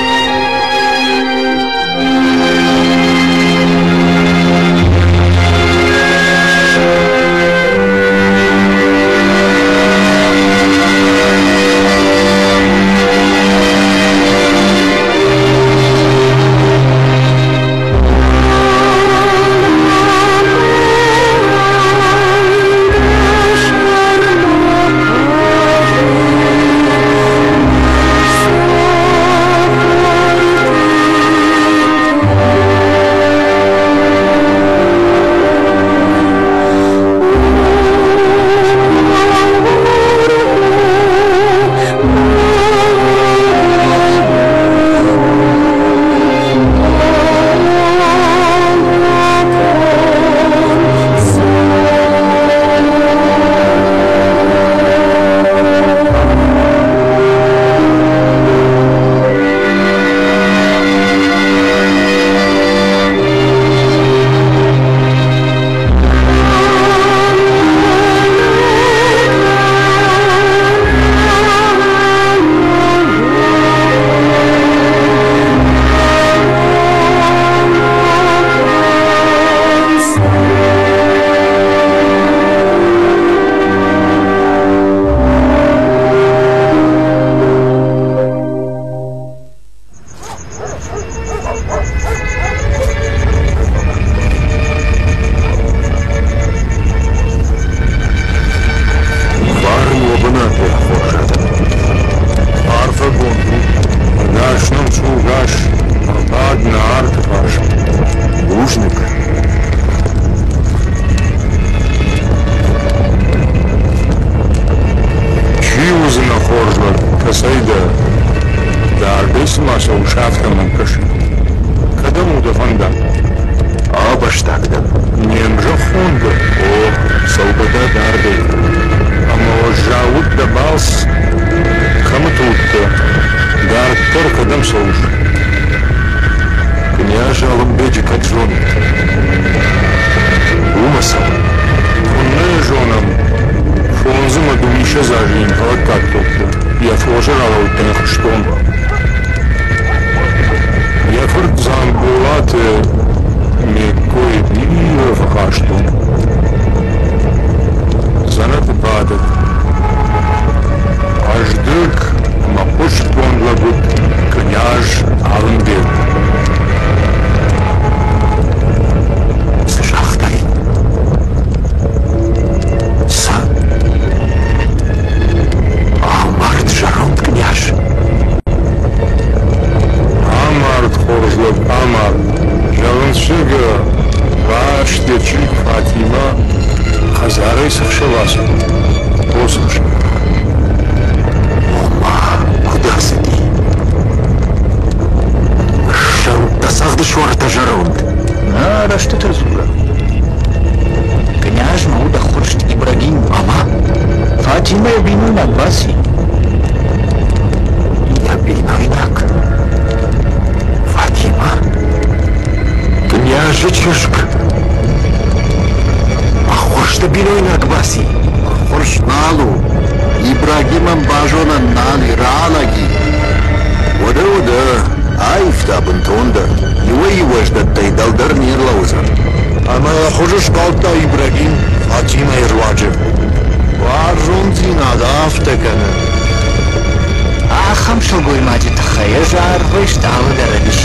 Ахам шогой маджи тахая жар вышталы дарадиш.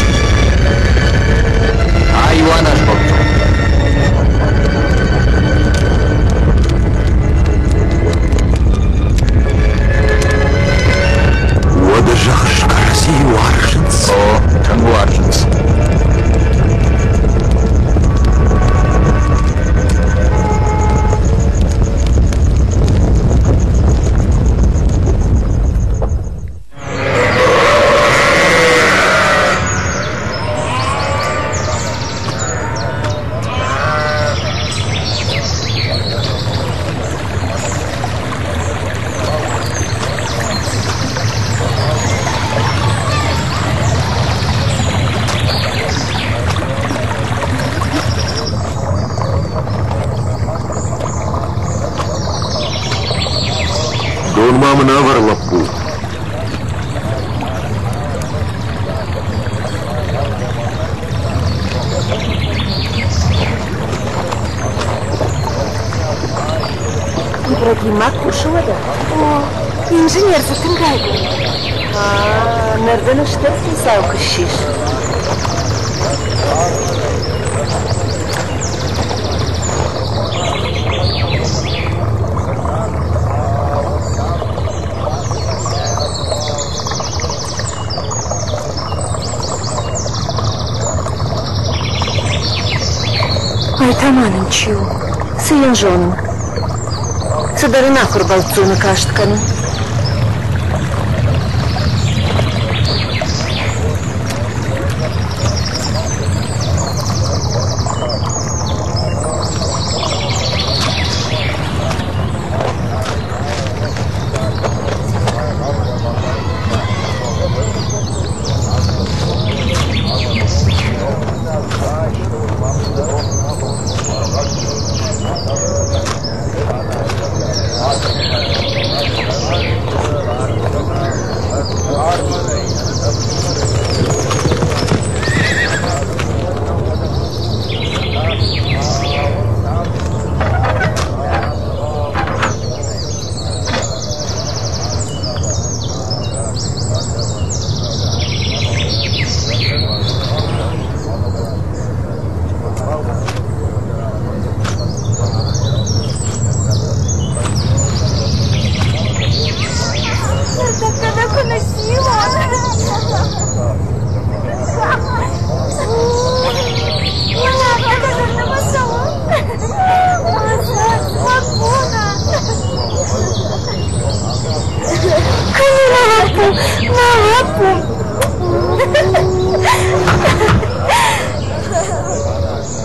Айван аж болту. Вода жахш карасию аржинс. О, тангу аржинс. Дон мамы навар лапу. Ибрагима кушала, да? О, инженер затынгайда. Nereden işte sen kışış? Айтаманın çiğ, sıyın jonum. Sıdarına kurbaltığını kaçtıkanı.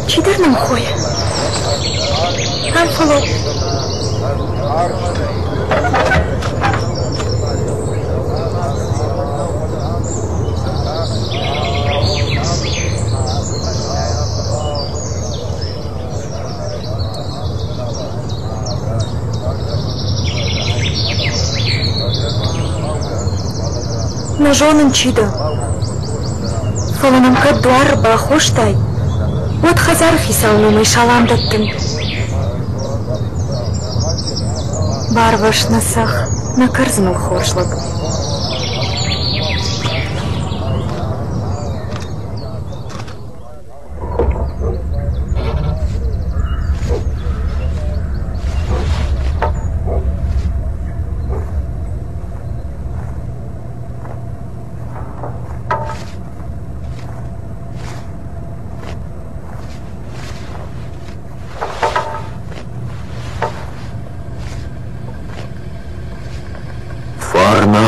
Чидерным хоя. Амфало. Ножонын чида. Фаланам кадуар бахоштай. Вот хазаров исалнумай шаламдаттым. Барваш насах накырзынул хоршлык.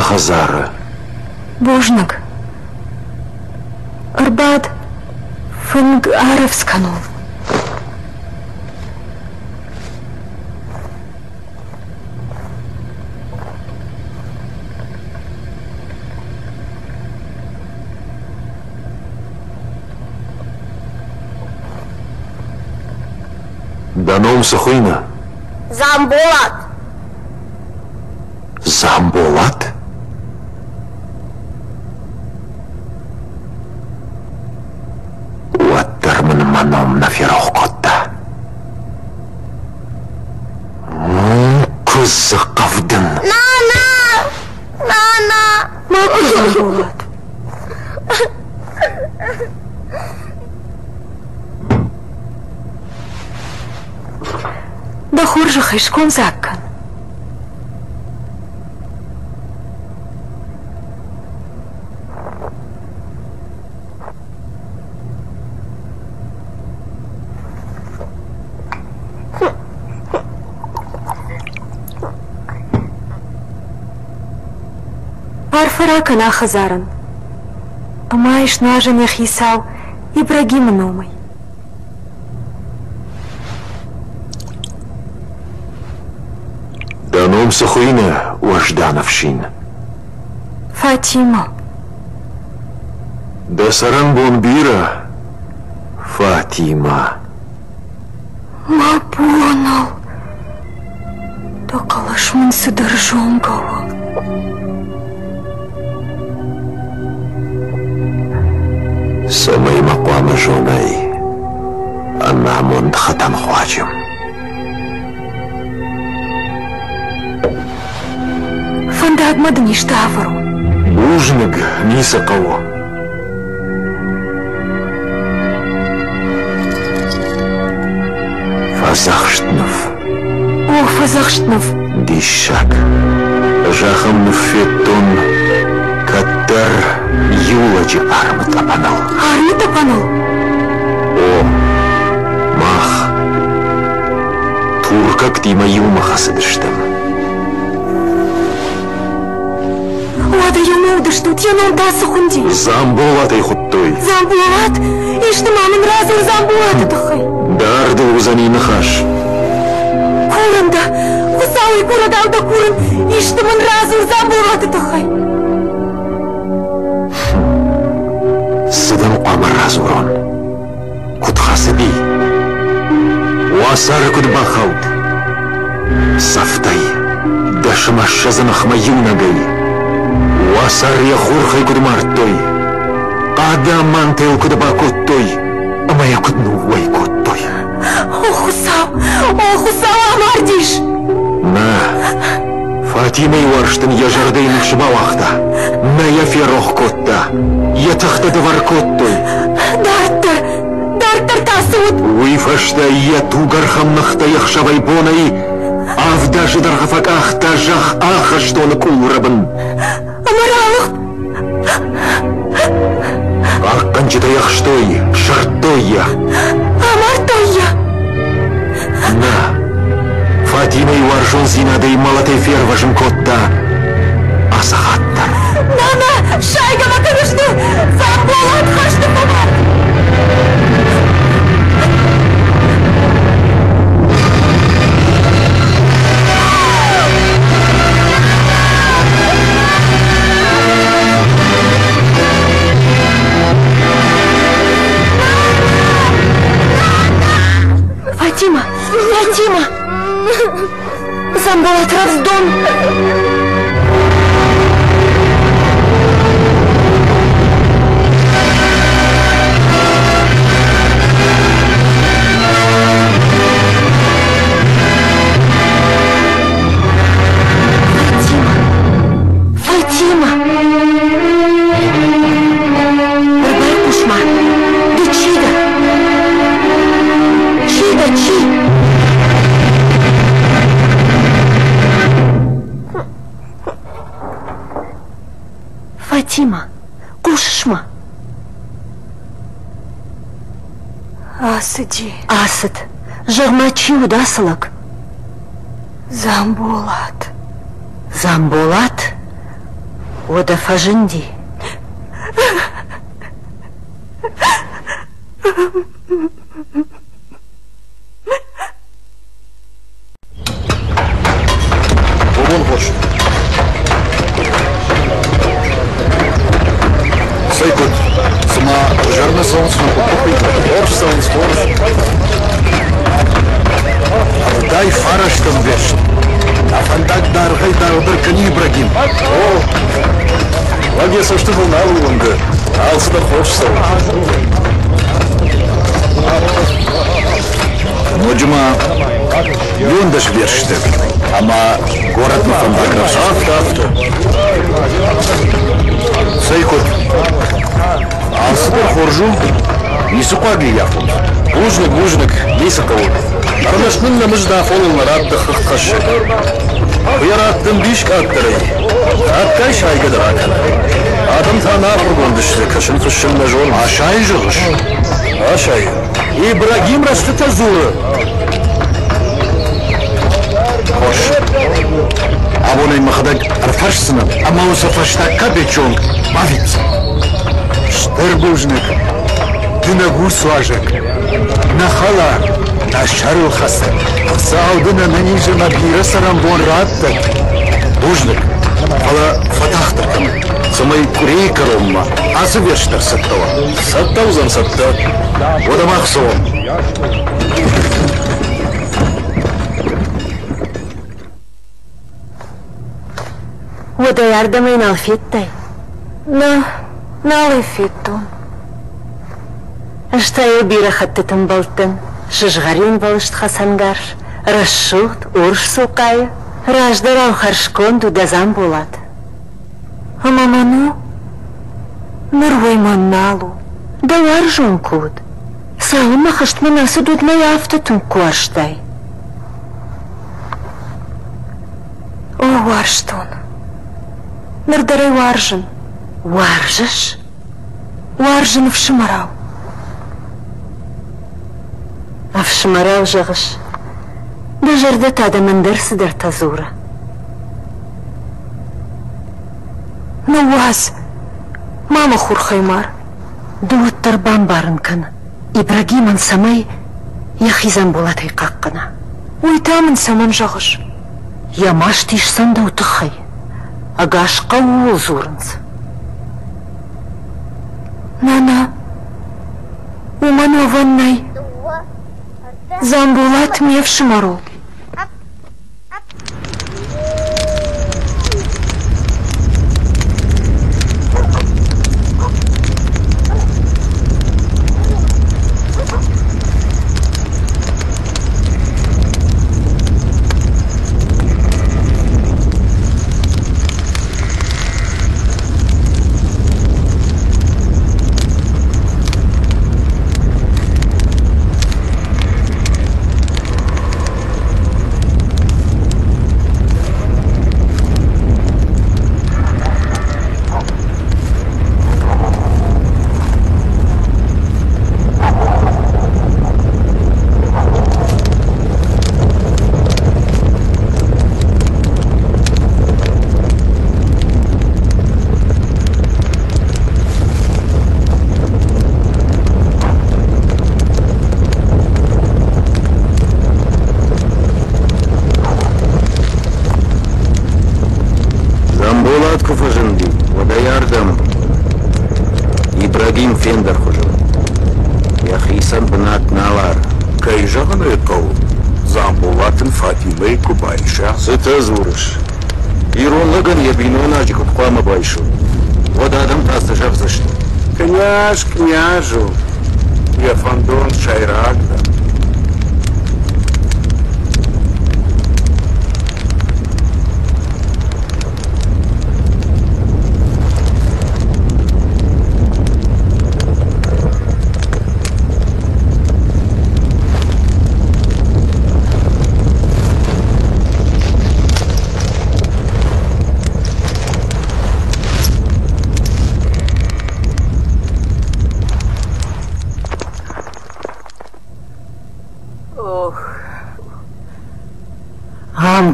Хазара. Божнак. Арбат фынг Аровсканул. Даном Сахуина. Замбулат. Замбулат? Уаттармын маном на ферохкотта. Кызы қавдын. Нана! Нана! Ма Замбулат. Да хуржа хайшком заккан. Арфаракан ахазаран. Амаиш нажан яхисал Ибрагим номой. Даном сахуина уаждановщин. Фатима. Да саран бомбира Фатима. Ма понял. Да калашмын сыдыржон гава. Самай мақамы жонай. Анамон хатан хуачым. Фандагмады ништавару. Бужныг нисақаво. Фазахштнов. О, Фазахштнов. Дишак. Жахам феттон. Каттар юлачы армыт апанал. Армыт апанал? О, мах. Туркак тима юмаха сыдыштым. Лада юмуды штут, янон тасы хунди. Замбулат ай хуттой. Замбулат? Ишты мамин разыр замбулат атахай. Дарды узани нахаш. Курында, хусауи курадалда курын, ишты мын разыр замбулат атахай. Сыдым қамыр разурон. Кутхасы би. Уасары кутбахауд. Сафтай. Дашымаша занахма юнагай. Уасар я хурхай кутмартой. Адам мантел кутбакоттой. Амая кутну вай коттой. О, хусау, амардиш. На. Фатима и варштын я жардайны шыбалахта. На я ферох котта. Я тахта давар коттой. Дартар тасуд. Уйфашта я тугархам нахта яхшавай бонай. Авда жидархафак ахта жах аха штоны кулрабын. Амаралых. Акканчыта яхштой, шартой я. Амартой я. На. Фатима и варжон зинадай малатай ферважым котта. Асахаттар. Нана, шайгама кырышты. Замбулат хашты помар. Фатима! Фатима! Замбулат раздон! Фатима! Рыбай кушма! Да чида! Чи! Фатима, кушшма? Асыди. Асыд. Жагмачи удасылак. Замбулат. Замбулат? Ода фажинди. Вон хош. Сайкот, сама жарна солнцем покупит. Орш солнцем. Дай фараштам веш. Афандак дархай дарбар кани Ибрагим. О, лаге сашты был налуынды. Алсыда хош сол. Моджима юндаш вершті. Ама город на фандаграф. Авто. хоржу, не сукагли яхут. Бужник, лиса кого. Арнашнын намыжда фолынлар атты хыққашы. Уяраттың бишк аттыры. Аттай шайгыдыр акана. Адам тана құрғындышты, кышын жол. Ашай жылыш. Ашай. Ибрагим расты тазуры. Хош. Абонай махадаг арфашсынын, ама усафашта кабечон бавится. Штыр бужник. Дынагу слажек. Нахала. Нашару хасан. Саудына наниже набира сарамбон раттак. Бужник. Ала фатахтыркам. Самай курей коромма. Азы верштар саттава. Саттаузан сатта. Одамах соом. Ода ярдамын алфеттай. Нал эфеттон. Аштайы бира хаттытын болтын. Шыжғарин болышт хасангар. Расшут, урш сукайы. Раждарау харшкон дудазам болат. Амаману? Нырвой манналу. Давар жонкуд. Сауна хаштманасы дудмай автотун куарштай. О, варштон. Нырдарай варжын. Варжыш? Варжын в Шимарау. А в Шимарау жағыш. Дажарда тадамандар сыдар тазура. Ну вас, мама хурхаймар. Дуыттар бамбарын кана. Ибрагиман самай яхизан болатай қаққана. Уйтамын саман жағыш. Ямаш тишсан да утықай. Агашқа уыл зурынс. Нана, уман ваннай. Замбулат мне в Шимару. Ибрагим фендер хожу. Яхисан бнат налар. Кайжаган экол. Замбулатын Фатимей Кубайша. Сыта зурыш. Иронлаган ябинон ажикут куама байшу. Вот адам таста жавзашты. Княжу. Яфандон Шайрагда.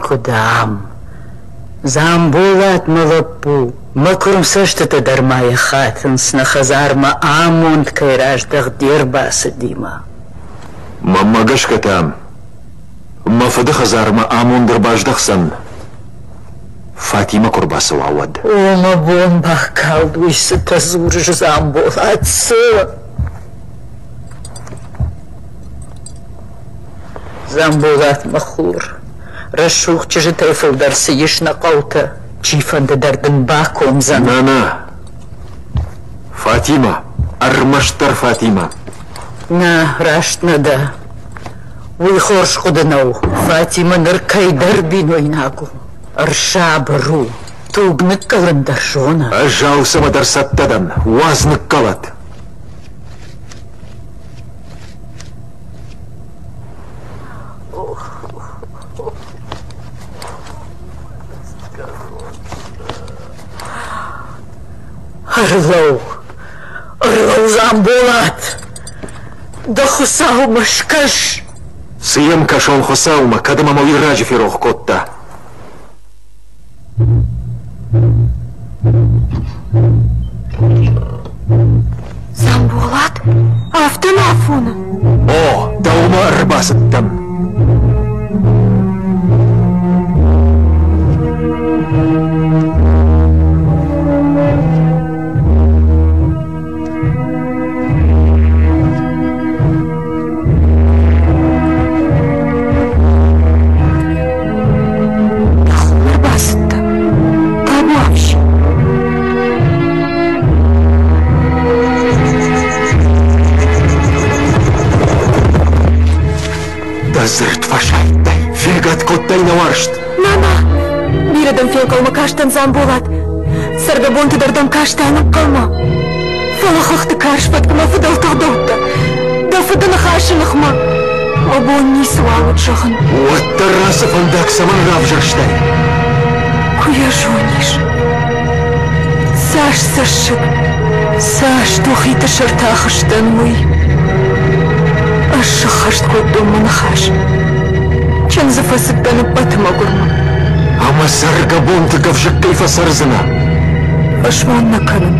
Кудам. Замбулат малапу. Макрум саштата дармая хатын снахазарма амунд кайраждах дербаса дима. Маммагашка там. Мафады хазарма амунд дербаждахсан. Фатима Курбасова авад. Ома бомба калдуйся тазурж замбулатсы. Замбулат махур. Расшух чижитай фылдарсы ешна қаута. Чифанды дардың баком зан. Нана. Фатима. Армаштар Фатима. На, раштна да. Уйхорш худынау. Фатима ныркай дарбин ойнагу. Аршабыру. Тугнық калындар жона. Ажау самадар саттадан. Уазнық калат. Орлов Замбулат. Да хусаума шкаш. Сием кашон хусаума, кадама мои раджи фирох котта. Замбулат? Автонафуна. О, даума арбасаттам. Зырт фашайттай, фегат коттай наваршт. Нана, биреден фел калма каштан Замбулат. Саргабон тыдырдам каштайнып калма. Фалахахты каршпаткама фыдал тагдотта. Да фыдана хашынахма. Обон не свалут жахын. Вот тарасов андак саман равжаштай. Куя жониш. Саш сашып. Саш тухита шартахыштан мый. Ашы хашт көттім мұны хаш. Чын зафасып бәніп батыма көрмі. Ама саргабон тыгав жаккай фасарзына. Ашманна каным.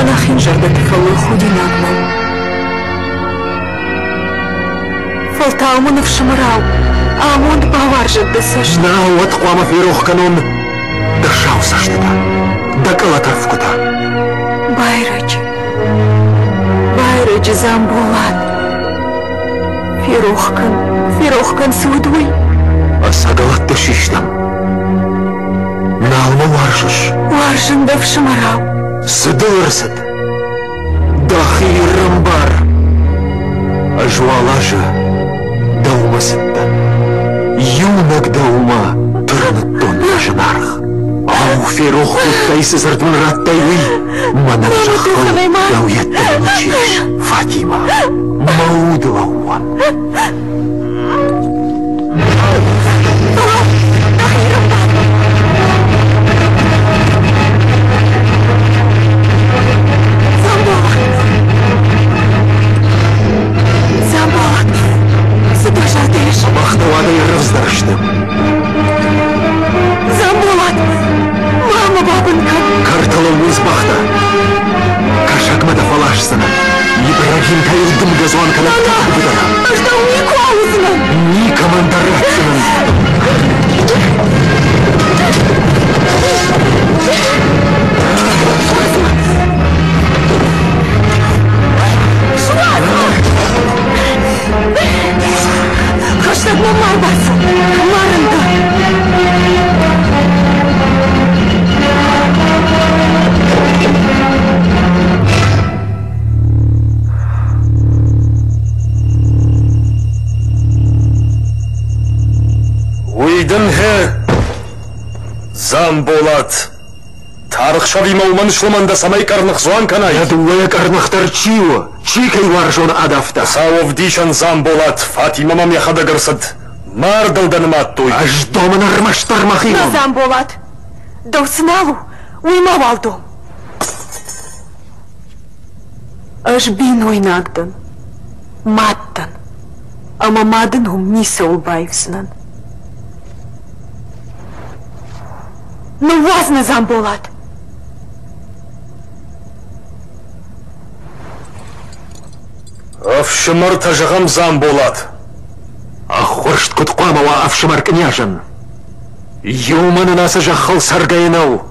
Анахин жарда тыфалы худинагман. Фалтаумын вшымырау. Амунд бавар жадды саш. На вот қуама фирух канон. Дашау саштыда. Дакалатарфкута. Байрыч. Байрыч Замбулат. Фирохкан судвый. Асагалатты шиштам. Налма варшыш. Варшын да вшымырау. Сыдырсыд. Дахи рымбар. Ажуалажы. Даумасыттан. Юнак даума. Тұрыныттон ажынарх. Ау фирух құттайсы зырдын раттайвый. Манар жаққыл. Дауяттан учиш. Фатима. Маудылауа. Замбулат. Сыдажадыш. Махтавадай рывздарыштым. Замбулат. Мама бабынка. Карталау избахта. Кашакмада фалашсына. Ибрагим кайылдым газуанкана так будара. Аждау не клаузына. Ни командарацының. Хаштагма марбасы. Марында. Уйдын хе. Замбулат. Тарықшави мауман шлыманда самай карнық зуан канай. Ядуая карнықтар чио. Чикай варжон адафта. Сауов дишан Замбулат. Фатима мам яхада гырсыд. Мардылданым аттуй. Аж домын армаштар махимам. Да Замбулат. Да усыналу. Уймавалду. Аж бин ойнагдын. Маттан. Ама мадын хум ниса улбайвсынан. Ну вазна Замбулат. Афшымыр тажығам Замбулат. Ахуршт кутқуамава афшымыр княжын. Юманы насы жақыл саргайынау.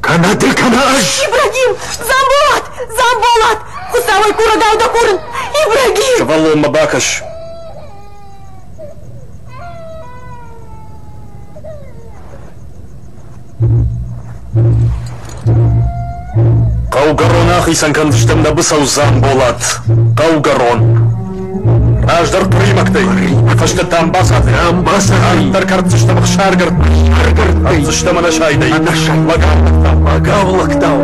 Канады канаш! Ибрагим! Замбулат! Замбулат! Хусавай курагау да курын! Ибрагим! Шавалу мабакаш. Қаугарон ақисан кандыштымда бұсау Замбулат. Қаугарон. Аждар примактай. Фашты там басады. Там басады. Антар картыштамық шаргырт. Артыштамына шайдай. Магавлықтау. Магавлықтау.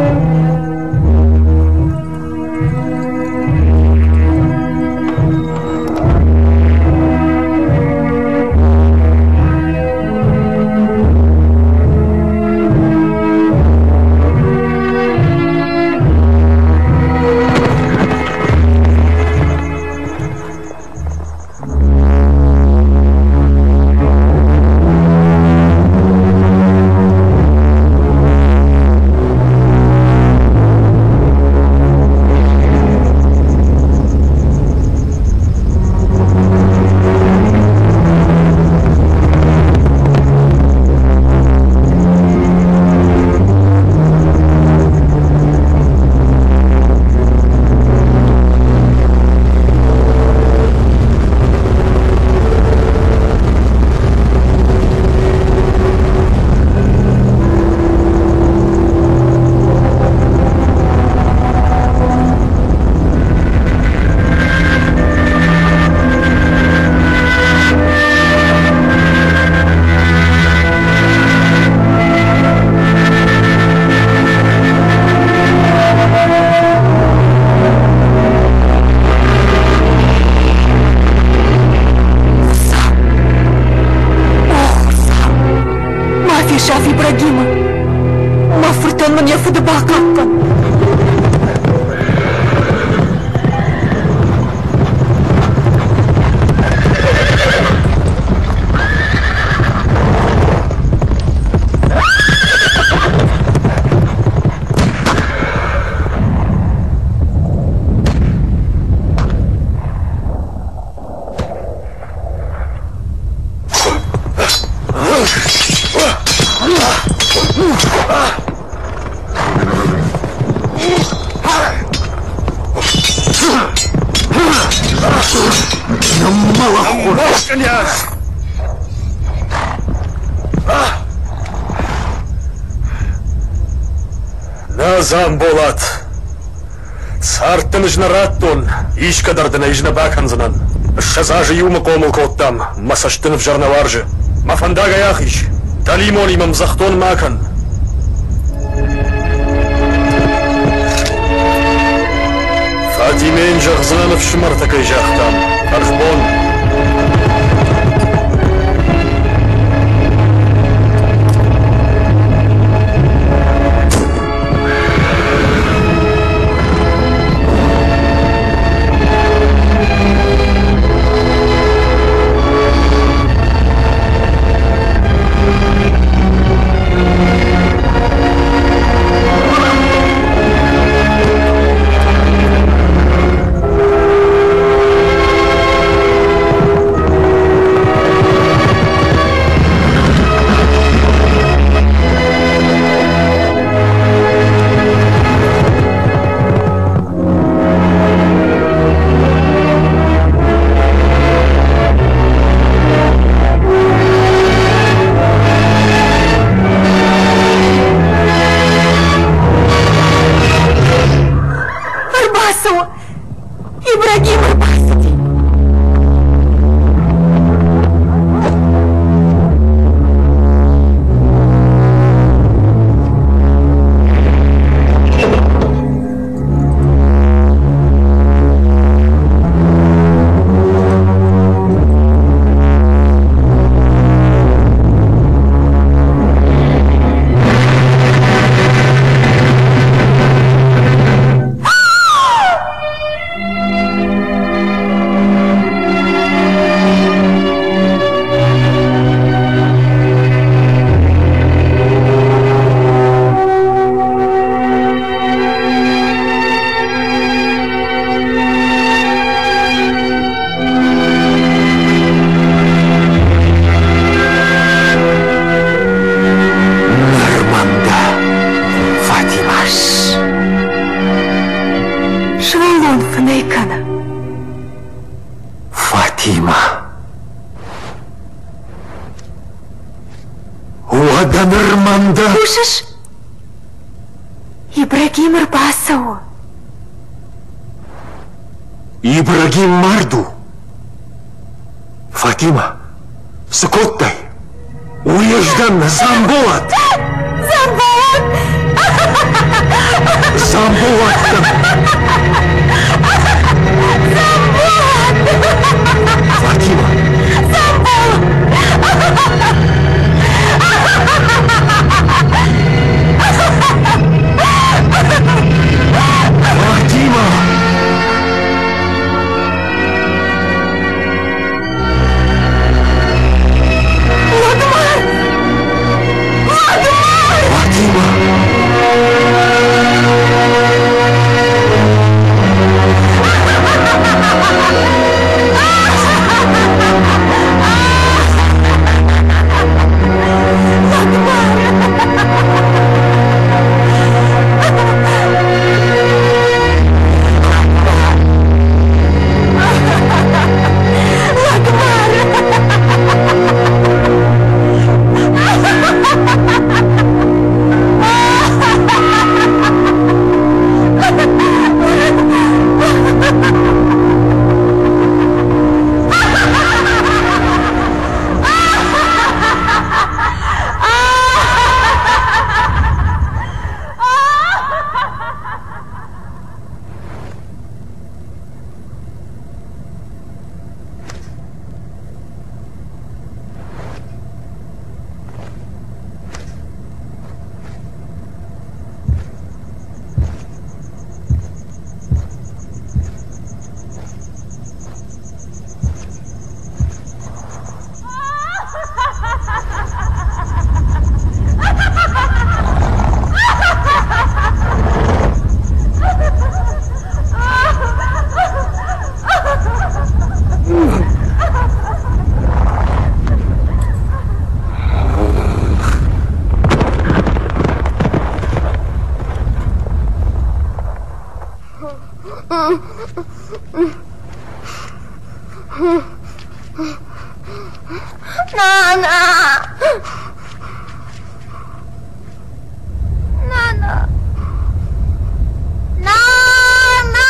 hakkın. Назам болат. Сарттын ижна раттон, иш кадардына ижна баканзынан. Шазажы юма комыл коттам, масаштын в жарнаваржы. Мафандага яхиш, талимон имам захтон макан. Фатимен жахзанов шмартакай жахтам, архбон. Слышишь? Ибрагим Арбасову. Ибрагим Марду. Фатима, Сукоттай. Уезждан на Замболат. Замболат! Замболат! Фатима. Фатима! Nana! Nana! Nana!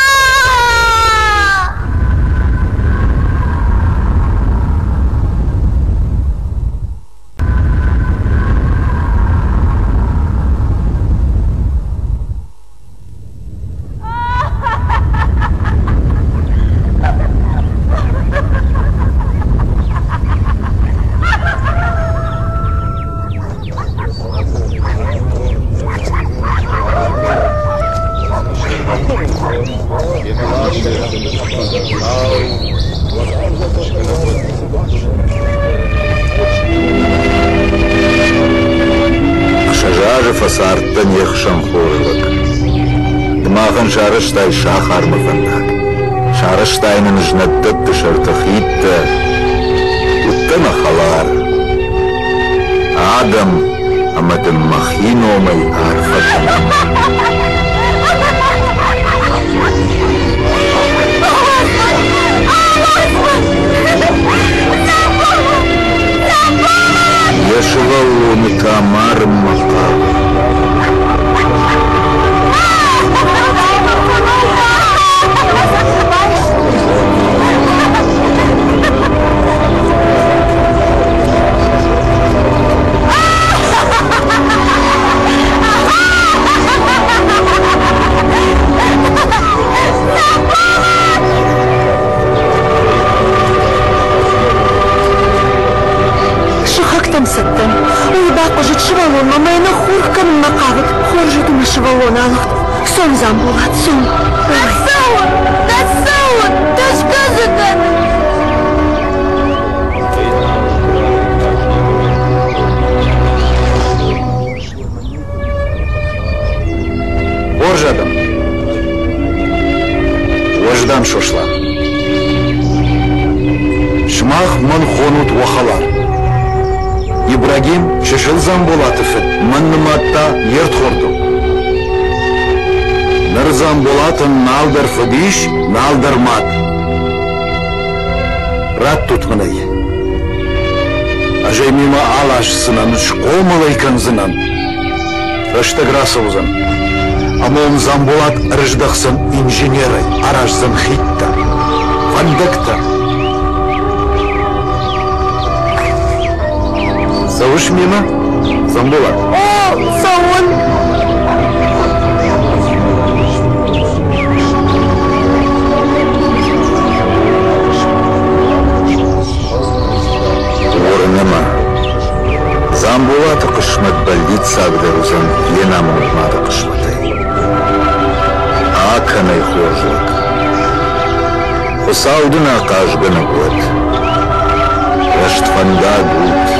Fasarttan yaxşam xo'rliq. Dimag'in sharishday shahar mıfındak. Sharishdaynın jnattat dışarıda xitta. Uttana xalar. Adam amadım mahinomay arfatın. Yaşılalını tamarım makam. Саттан. Ой, бак уже шывалон, мама на хуркам макавит. Хоржу ты на шывалон, алых. Сон замбулат, сон. Да сауын! Да что же это? Оржадам. Ождан шошла. Шмах ман хонут вахалар. Ибрагим шешил Замбулатов манныматта ерт хорду. Ныр Замбулатын налдар фадиш, налдар мат. Рад тутмынай. Ажай мимо алаш сынан, шкомалай канзынан. Раштаграсовзан. Амон Замбулат рыждахсан инженеры, аражзан хитта. Вандакта. Сауыш мимо? Замбулат. О, сауын! Орынема. Замбулаты кышмат больница агдарузан ленам ұтмады кышматай. Аканай хоржлык. Хусаудына қажгыны год. Раштфанда гуд.